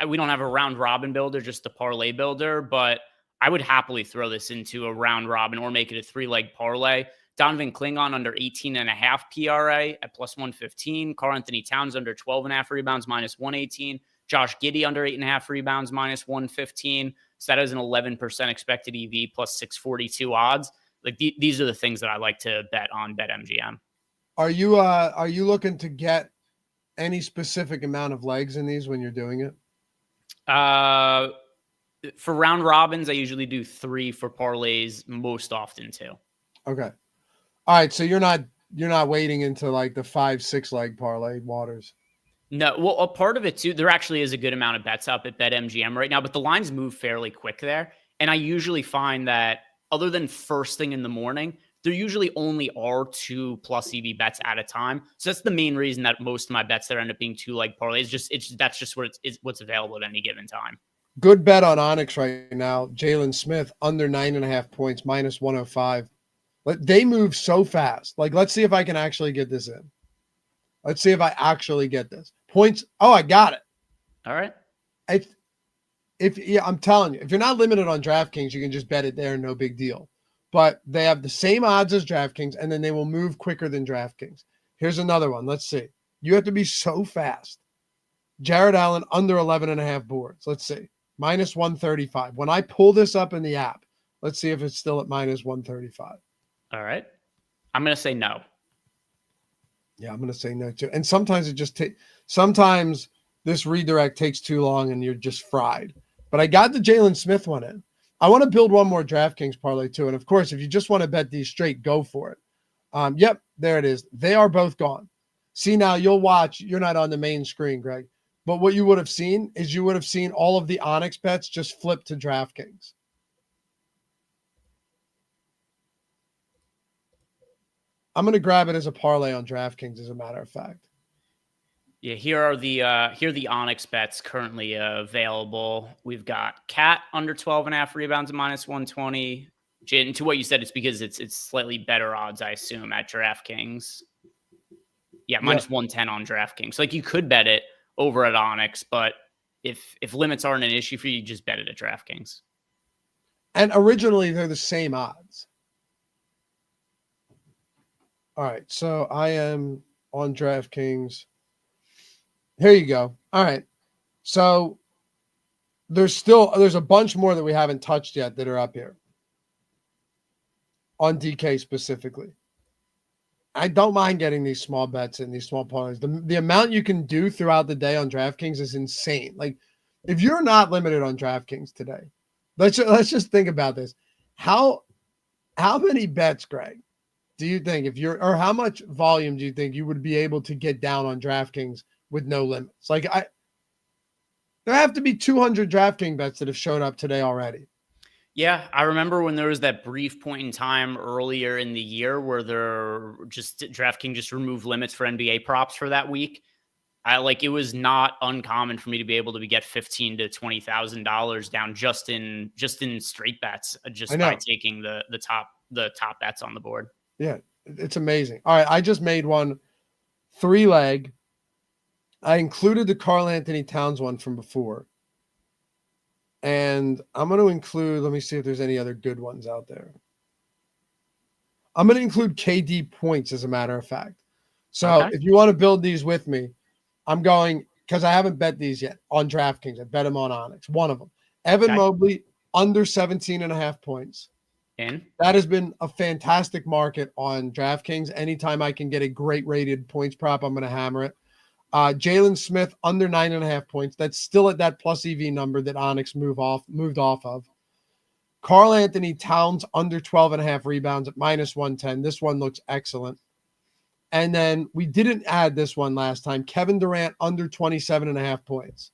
We don't have a round robin builder, just a parlay builder, but I would happily throw this into a round robin or make it a 3-leg parlay. Donovan Klingon under 18.5 PRA at plus 115. Karl Anthony Towns under 12.5 rebounds, minus 118. Josh Giddey under 8.5 rebounds, minus 115. So that is an 11% expected EV plus 642 odds. Like these are the things that I like to bet on BetMGM. Are you looking to get any specific amount of legs in these when you're doing it? For round robins, I usually do 3. For parlays, most often 2. Okay. All right. So you're not wading into like the 5-6 leg parlay waters. No. Well, a part of it too, there actually is a good amount of bets up at BetMGM right now, but the lines move fairly quick there. And I usually find that other than first thing in the morning, there usually only are 2 plus EV bets at a time. So that's the main reason that most of my bets that end up being 2-leg parlays, that's just what's available at any given time. Good bet on Onyx right now. Jalen Smith under 9.5 points, minus 105. They move so fast. Like, let's see if I can actually get this in. Let's see if I actually get this. Points. Oh, I got it. All right. I'm telling you, if you're not limited on DraftKings, you can just bet it there. No big deal. but they have the same odds as DraftKings, and then they will move quicker than DraftKings. Here's another one. Let's see. You have to be so fast. Jared Allen under 11.5 boards. Let's see. Minus 135. When I pull this up in the app, let's see if it's still at minus 135. All right. I'm going to say no. Yeah, I'm going to say no too. And sometimes it just sometimes this redirect takes too long and you're just fried. But I got the Jalen Smith one in. I want to build one more DraftKings parlay too. And of course, if you just want to bet these straight, go for it. Yep, there it is. They are both gone. See, now you'll watch. You're not on the main screen, Greg. But what you would have seen is you would have seen all of the Onyx bets just flip to DraftKings. I'm going to grab it as a parlay on DraftKings, as a matter of fact. Yeah, here are the Onyx bets currently available. We've got Cat under 12.5 rebounds at minus 120. And to what you said, it's because it's slightly better odds, I assume, at DraftKings. Yeah, minus 110 on DraftKings. Like, you could bet it over at Onyx, but if limits aren't an issue for you, just bet it at DraftKings. And originally, they're the same odds. All right, so I am on DraftKings. Here you go. All right, so there's a bunch more that we haven't touched yet that are up here on DK specifically. I don't mind getting these small bets and these small parlays. The amount you can do throughout the day on DraftKings is insane. Like, if you're not limited on DraftKings today, let's just think about this. How many bets, Greg, do you think or how much volume do you think you would be able to get down on DraftKings with no limits? Like, there have to be 200 DraftKings bets that have showed up today already. Yeah, I remember when there was that brief point in time earlier in the year where DraftKings just removed limits for NBA props for that week. It was not uncommon for me to be able to get $15,000 to $20,000 down just in straight bets, just by taking the top bets on the board. Yeah, it's amazing. All right, I just made one 3-leg. I included the Karl Anthony Towns one from before. And I'm going to include, let me see if there's any other good ones out there. I'm going to include KD points, as a matter of fact. So if you want to build these with me, I'm going, because I haven't bet these yet on DraftKings. I bet them on Onyx, one of them. Evan Mobley, under 17.5 points. And that has been a fantastic market on DraftKings. Anytime I can get a great rated points prop, I'm going to hammer it. Jalen Smith under 9.5 points. That's still at that plus EV number that Onyx moved off of. Karl Anthony Towns under 12.5 rebounds at minus 110. This one looks excellent. And then we didn't add this one last time. Kevin Durant under 27.5 points.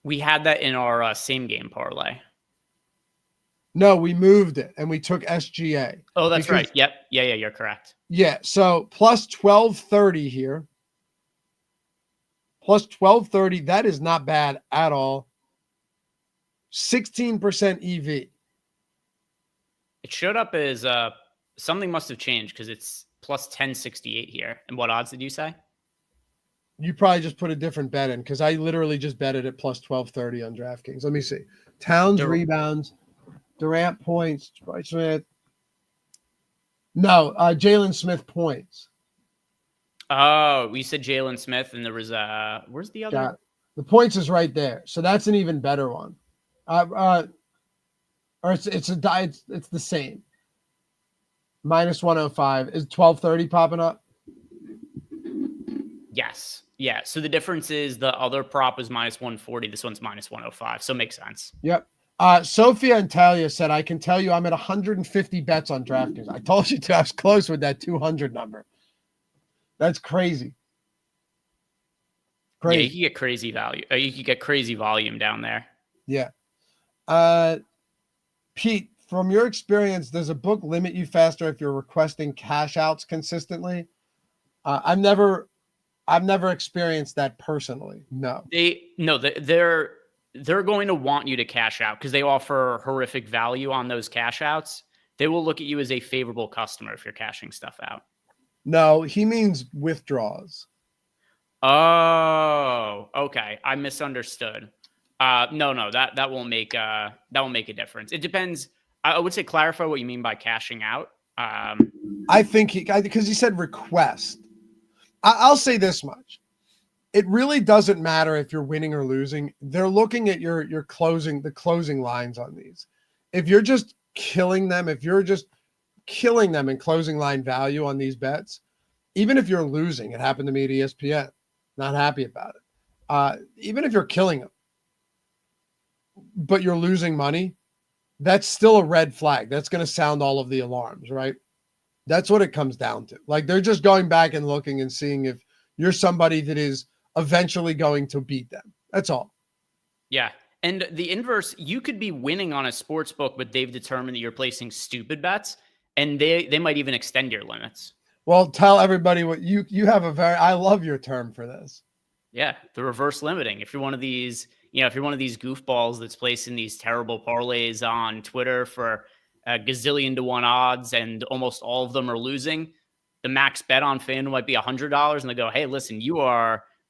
We had that in our same game parlay. No, we moved it and we took SGA. Oh, that's right. Yep. Yeah, you're correct. Yeah. So plus 1230 here. Plus 1230. That is not bad at all. 16% EV. It showed up as something must have changed because it's plus 1068 here. And what odds did you say? You probably just put a different bet in because I literally just betted at plus 1230 on DraftKings. Let me see. Towns rebounds, Durant points, Smith. No, Jalen Smith points. Oh, we said Jalen Smith, and there was where's the other? The points is right there, so that's an even better one. Or it's the same. Minus 105 is 1230 popping up. Yes, yeah. So the difference is the other prop was minus 140. This one's minus 105, so it makes sense. Yep. Sophia and Talia said, I can tell you I'm at 150 bets on DraftKings. I told you I was close with that 200 number. That's crazy. Yeah, you can get crazy value. You can get crazy volume down there. Yeah. Pete, from your experience, does a book limit you faster if you're requesting cash outs consistently? I've never experienced that personally. No. They're going to want you to cash out because they offer horrific value on those cash outs. They will look at you as a favorable customer if you're cashing stuff out. No, he means withdraws. Oh, okay. I misunderstood. No, that won't make a difference. It depends. I would say clarify what you mean by cashing out. I think because he said request. I'll say this much. It really doesn't matter if you're winning or losing. They're looking at the closing lines on these. If you're just killing them, in closing line value on these bets, even if you're losing, it happened to me at ESPN, not happy about it. Even if you're killing them, but you're losing money, that's still a red flag. That's going to sound all of the alarms, right? That's what it comes down to. Like, they're just going back and looking and seeing if you're somebody that is eventually going to beat them. That's all. Yeah. And the inverse, you could be winning on a sports book, but they've determined that you're placing stupid bets, and they might even extend your limits. Well, tell everybody what you have I love your term for this. Yeah, the reverse limiting. If you're one of these, if you're one of these goofballs that's placing these terrible parlays on Twitter for a gazillion to 1 odds, and almost all of them are losing, the max bet on FanDuel might be $100, and they go, "Hey, listen,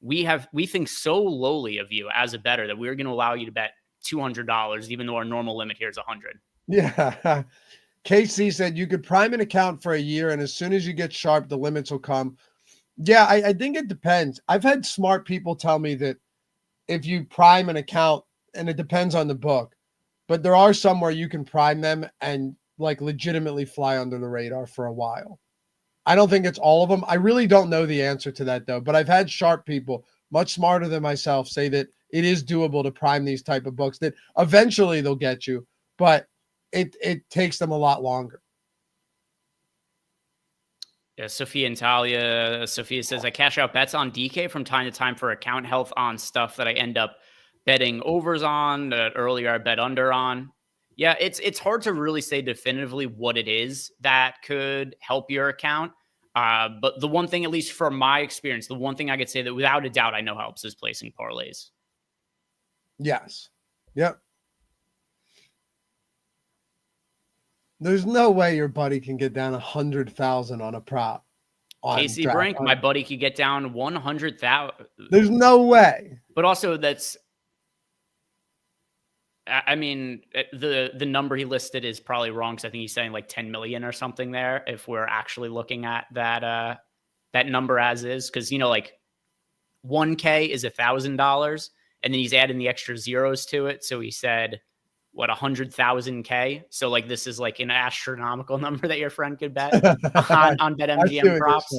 we think so lowly of you as a bettor that we're going to allow you to bet $200, even though our normal limit here is 100." Yeah. KC said you could prime an account for a year, and as soon as you get sharp, the limits will come. Yeah, I think it depends. I've had smart people tell me that if you prime an account, and it depends on the book, but there are some where you can prime them and like legitimately fly under the radar for a while. I don't think it's all of them. I really don't know the answer to that, though. But I've had sharp people, much smarter than myself, say that it is doable to prime these type of books, that eventually they'll get you, but it takes them a lot longer. Yeah, Sophia and Talia. Sophia says, I cash out bets on DK from time to time for account health on stuff that I end up betting overs on, that earlier I bet under on. Yeah, it's hard to really say definitively what it is that could help your account. But the one thing, at least from my experience, the one thing I could say that without a doubt I know helps is placing parlays. Yes. Yep. There's no way your buddy can get down 100,000 on a prop. Casey Brink, my buddy, could get down 100,000. There's no way. But also, I mean, the number he listed is probably wrong, because I think he's saying like 10 million or something there, if we're actually looking at that number as is, because like 1K is $1,000, and then he's adding the extra zeros to it. So he said, what, 100,000 K? So like this is like an astronomical number that your friend could bet on BetMGM props.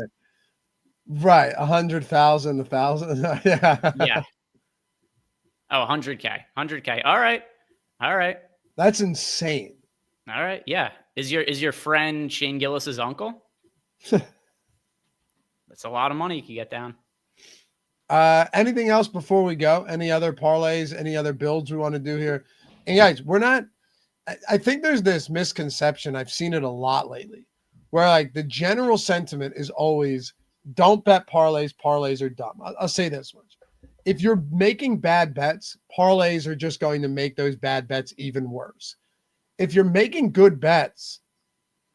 Right, 100,000, 1,000. Yeah. Yeah. Oh, 100K. All right. That's insane. All right. Yeah. Is your friend Shane Gillis's uncle? That's a lot of money you can get down. Anything else before we go? Any other parlays? Any other builds we want to do here? And guys, I think there's this misconception. I've seen it a lot lately, where like the general sentiment is always, don't bet parlays. Parlays are dumb. I'll say this much. If you're making bad bets, parlays are just going to make those bad bets even worse. If you're making good bets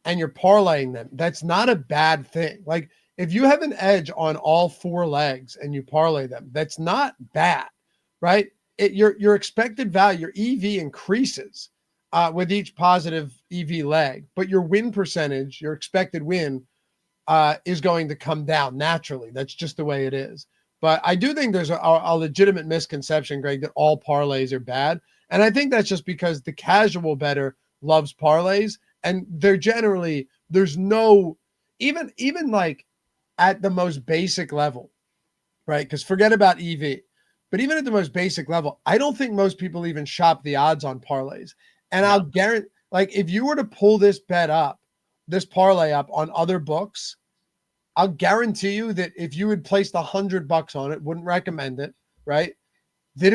and you're parlaying them, that's not a bad thing. Like, if you have an edge on all 4 legs and you parlay them, that's not bad, right? Your expected value, your EV increases with each positive EV leg, but your win percentage, your expected win, is going to come down naturally. That's just the way it is. But I do think there's a legitimate misconception, Greg, that all parlays are bad. And I think that's just because the casual bettor loves parlays, and they're generally, there's no, even like at the most basic level, right? Because forget about EV, but even at the most basic level, I don't think most people even shop the odds on parlays. And no. I'll guarantee, like, if you were to pull this parlay up on other books, I'll guarantee you that if you had placed $100 on it, wouldn't recommend it, right? That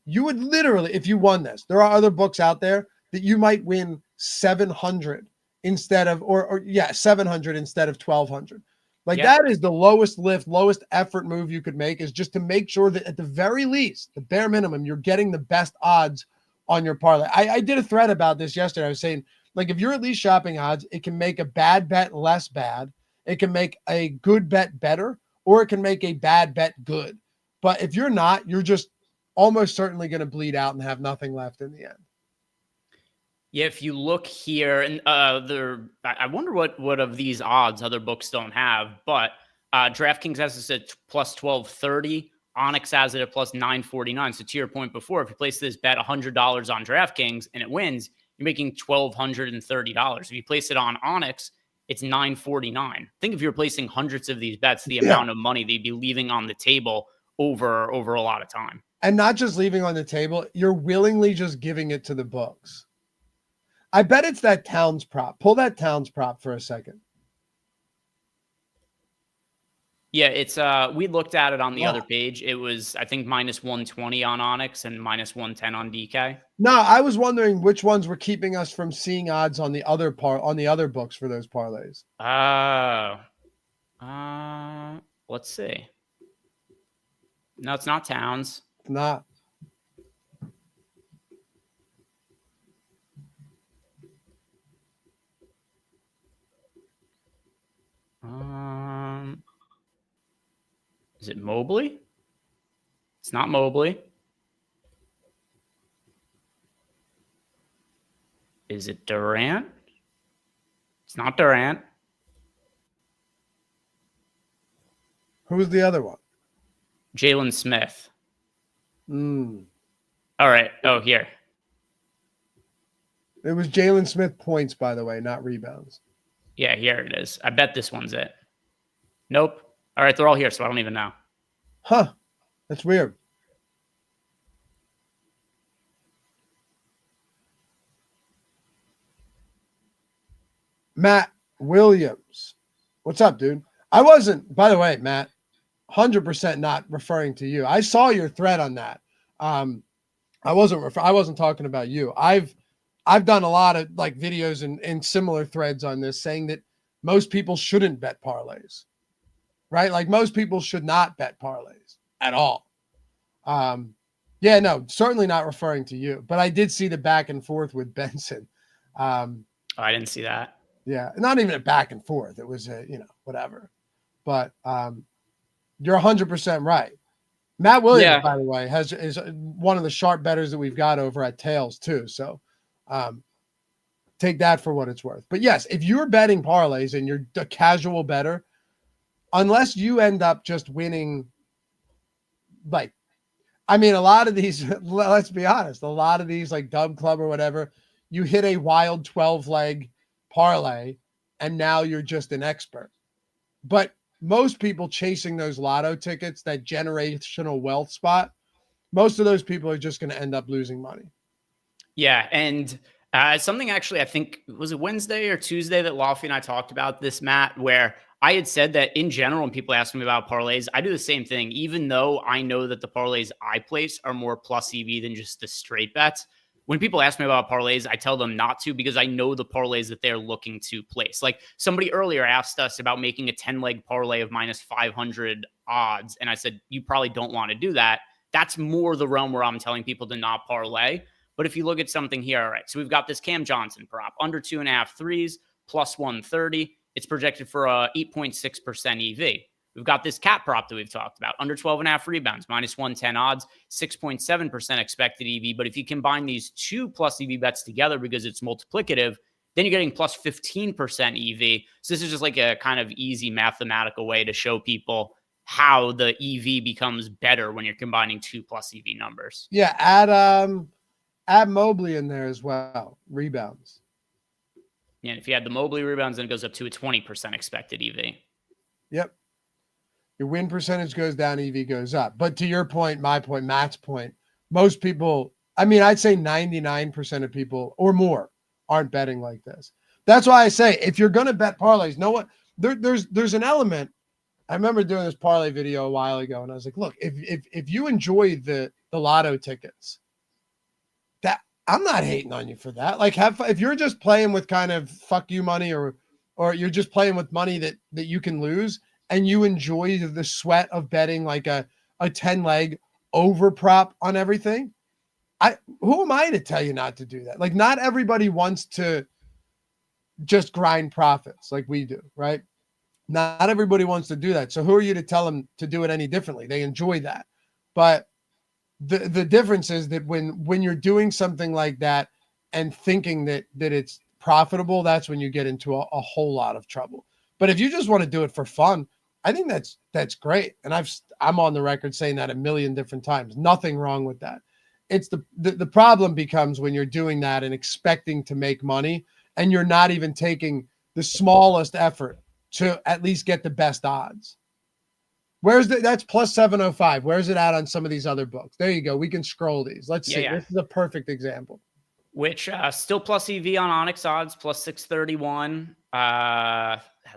you would literally, if you won this, there are other books out there that you might win 700 instead of, or 700 instead of 1,200. Like, that is the lowest lift, lowest effort move you could make, is just to make sure that at the very least, the bare minimum, you're getting the best odds on your parlay. I did a thread about this yesterday. I was saying, like, if you're at least shopping odds, it can make a bad bet less bad. It can make a good bet better, or it can make a bad bet good. But if you're not, you're just almost certainly going to bleed out and have nothing left in the end. Yeah, if you look here, and I wonder what of these odds other books don't have, but DraftKings has this at plus 1230. Onyx has it at plus 949. So to your point before, if you place this bet $100 on DraftKings and it wins, you're making $1,230. If you place it on Onyx, it's 949. Think if you're placing hundreds of these bets, the amount of money they'd be leaving on the table over a lot of time. And not just leaving on the table, you're willingly just giving it to the books. I bet it's that Towns prop. Pull that Towns prop for a second. Yeah, it's we looked at it on the other page. It was, I think, minus 120 on Onyx and minus 110 on DK. No, I was wondering which ones were keeping us from seeing odds on the other books for those parlays. Let's see. No, it's not Towns. It's not. Is it Mobley? It's not Mobley. Is it Durant? It's not Durant. Who's the other one? Jalen Smith. All right. Oh, here. It was Jalen Smith points, by the way, not rebounds. Yeah, here it is. I bet this one's it. Nope. All right, they're all here, so I don't even know. Huh. That's weird. Matt Williams. What's up, dude? I wasn't, by the way, Matt, 100% not referring to you. I saw your thread on that. I wasn't talking about you. I've done a lot of like videos and similar threads on this saying that most people shouldn't bet parlays, right? Like most people should not bet parlays at all. Yeah, no, certainly not referring to you, but I did see the back and forth with Benson. I didn't see that. Yeah. Not even a back and forth. It was whatever, but, you're 100% right. Matt Williams, by the way, is one of the sharp bettors that we've got over at Tails too. So take that for what it's worth. But yes, if you're betting parlays and you're a casual bettor, unless you end up just winning, a lot of these, let's be honest, a lot of these like Dub Club or whatever, you hit a wild 12-leg parlay and now you're just an expert. But most people chasing those lotto tickets, that generational wealth spot, most of those people are just going to end up losing money. Yeah. And something actually, I think, was it Wednesday or Tuesday that Lofty and I talked about this, Matt, where I had said that in general, when people ask me about parlays, I do the same thing, even though I know that the parlays I place are more plus EV than just the straight bets. When people ask me about parlays, I tell them not to because I know the parlays that they're looking to place. Like somebody earlier asked us about making a 10-leg parlay of minus 500 odds. And I said, you probably don't want to do that. That's more the realm where I'm telling people to not parlay. But if you look at something here, all right, so we've got this Cam Johnson prop, under 2.5 threes, plus 130. It's projected for a 8.6% EV. We've got this cat prop that we've talked about, under 12.5 rebounds, minus 110 odds, 6.7% expected EV. But if you combine these two plus EV bets together because it's multiplicative, then you're getting plus 15% EV. So this is just like a kind of easy mathematical way to show people how the EV becomes better when you're combining two plus EV numbers. Yeah, add Mobley in there as well, rebounds. Yeah, and if you add the Mobley rebounds, then it goes up to a 20% expected EV. Yep. Your win percentage goes down, EV goes up. But to your point, my point, Matt's point, most people, I'd say 99% of people or more aren't betting like this. That's why I say, if you're going to bet parlays, there's an element. I remember doing this parlay video a while ago, and I was like, look, if you enjoy the lotto tickets, that I'm not hating on you for that. Like, have fun. If you're just playing with kind of fuck you money or you're just playing with money that you can lose, and you enjoy the sweat of betting like a 10-leg over prop on everything, who am I to tell you not to do that? Like, not everybody wants to just grind profits like we do, right? Not everybody wants to do that. So who are you to tell them to do it any differently? They enjoy that. But the difference is that when you're doing something like that, and thinking that it's profitable, that's when you get into a whole lot of trouble. But if you just want to do it for fun, I think that's great. And I'm on the record saying that a million different times. Nothing wrong with that. It's the problem becomes when you're doing that and expecting to make money and you're not even taking the smallest effort to at least get the best odds. That's plus 705. Where's it at on some of these other books? There you go. We can scroll these. Let's see. Yeah. This is a perfect example. Which still plus EV on Onyx odds, plus 631.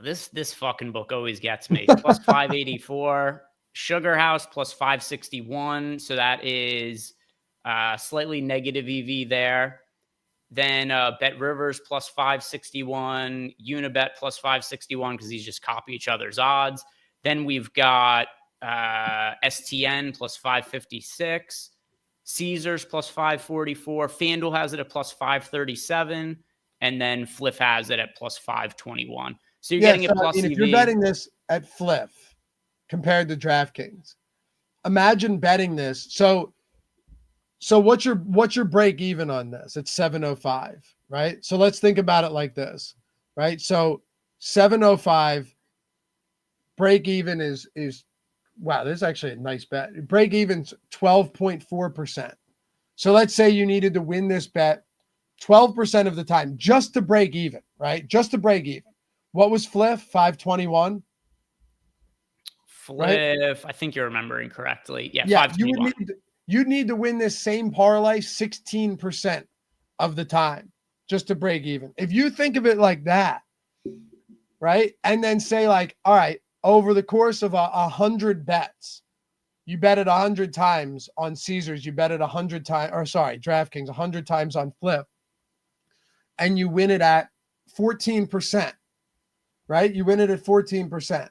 This fucking book always gets me. Plus 584. Sugar House plus 561. So that is slightly negative EV there. Then Bet Rivers plus 561. Unibet plus 561 because these just copy each other's odds. Then we've got STN plus 556. Caesars plus 544. FanDuel has it at plus 537. And then Fliff has it at plus 521. So you're getting it plus EV. If you're betting this at Fliff compared to DraftKings, imagine betting this. So what's your break even on this? It's 705, right? So let's think about it like this, right? So 705 break even is wow, this is actually a nice bet. Break even's 12.4%. So let's say you needed to win this bet 12% of the time just to break even, right? Just to break even. What was Fliff? 521? Fliff, right? I think you're remembering correctly. Yeah, 521. You'd need to win this same parlay 16% of the time just to break even. If you think of it like that, right? And then say like, all right, over the course of 100 bets, you bet it 100 times on Caesars, you bet it 100 times, or sorry, DraftKings 100 times on Fliff, and you win it at 14%, right? You win it at 14%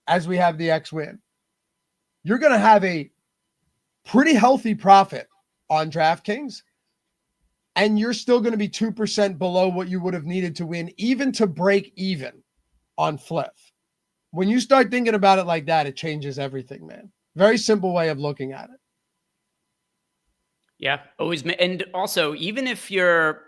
as we have the X win. You're going to have a pretty healthy profit on DraftKings, and you're still going to be 2% below what you would have needed to win, even to break even on Fliff. When you start thinking about it like that, it changes everything, man. Very simple way of looking at it. Yeah, always. And also, even if you're,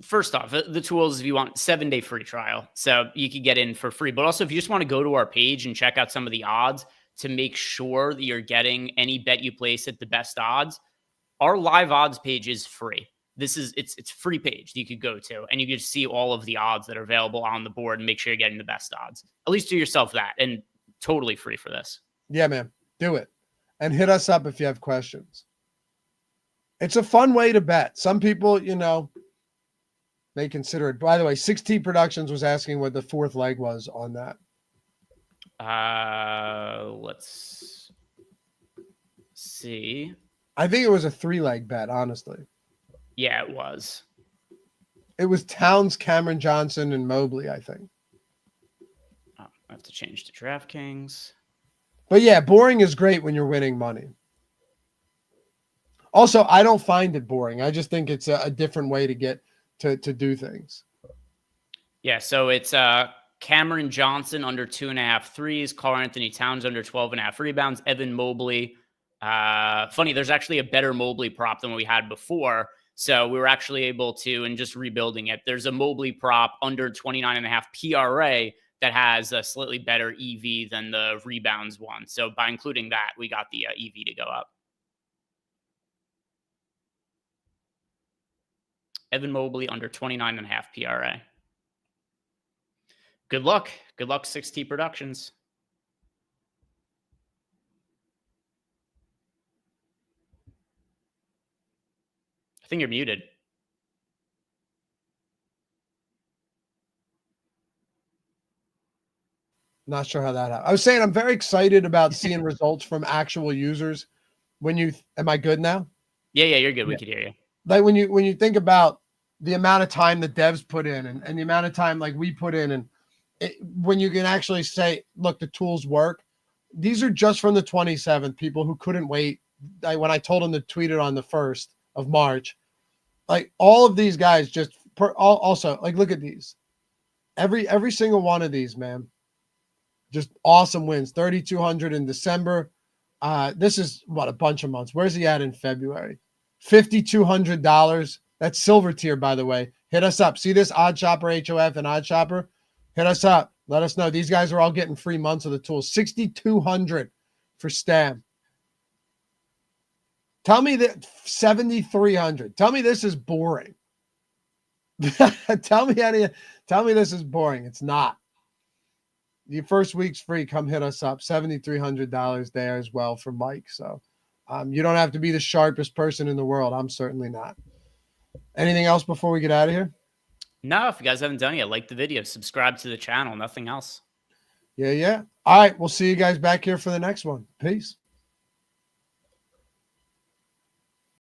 first off, the tools, if you want 7-day free trial, so you could get in for free. But also, if you just want to go to our page and check out some of the odds to make sure that you're getting any bet you place at the best odds, our live odds page is free. It's free page that you could go to, and you can see all of the odds that are available on the board and make sure you're getting the best odds. At least do yourself that, and totally free for this. Yeah, man, do it. And hit us up if you have questions. It's a fun way to bet. Some people, may consider it. By the way, 6T Productions was asking what the fourth leg was on that. Let's see. I think it was a 3-leg bet, honestly. Yeah, it was. It was Towns, Cameron Johnson, and Mobley, I think. Oh, I have to change to DraftKings. But yeah, boring is great when you're winning money. Also, I don't find it boring. I just think it's a different way to get to do things. Yeah, so it's Cameron Johnson under 2.5 threes, Karl-Anthony Towns under 12.5 rebounds, Evan Mobley. Funny, there's actually a better Mobley prop than we had before. So we were actually able to, and just rebuilding it, there's a Mobley prop under 29.5 PRA that has a slightly better EV than the rebounds one. So by including that, we got the EV to go up. Evan Mobley under 29.5 PRA. Good luck. Good luck, 6T Productions. I think you're muted. Not sure how that happened. I was saying I'm very excited about seeing results from actual users. Am I good now? Yeah, you're good. We could hear you. Like when you think about the amount of time the devs put in and the amount of time like we put in, and when you can actually say, look, the tools work. These are just from the 27th, people who couldn't wait. When I told them to tweet it on the 1st of March, like all of these guys also like, look at these. Every single one of these, man. Just awesome wins. 3,200 in December. This is a bunch of months. Where's he at in February? $5,200 That's silver tier, by the way. Hit us up. See this OddsShopper HOF and OddsShopper? Hit us up. Let us know. These guys are all getting free months of the tool. 6,200 for Stam. Tell me that 7,300. Tell me this is boring. Tell me this is boring. It's not. Your first week's free. Come hit us up. $7,300 there as well for Mike. So you don't have to be the sharpest person in the world. I'm certainly not. Anything else before we get out of here? No, if you guys haven't done it yet, like the video, subscribe to the channel. Nothing else. Yeah. All right. We'll see you guys back here for the next one. Peace.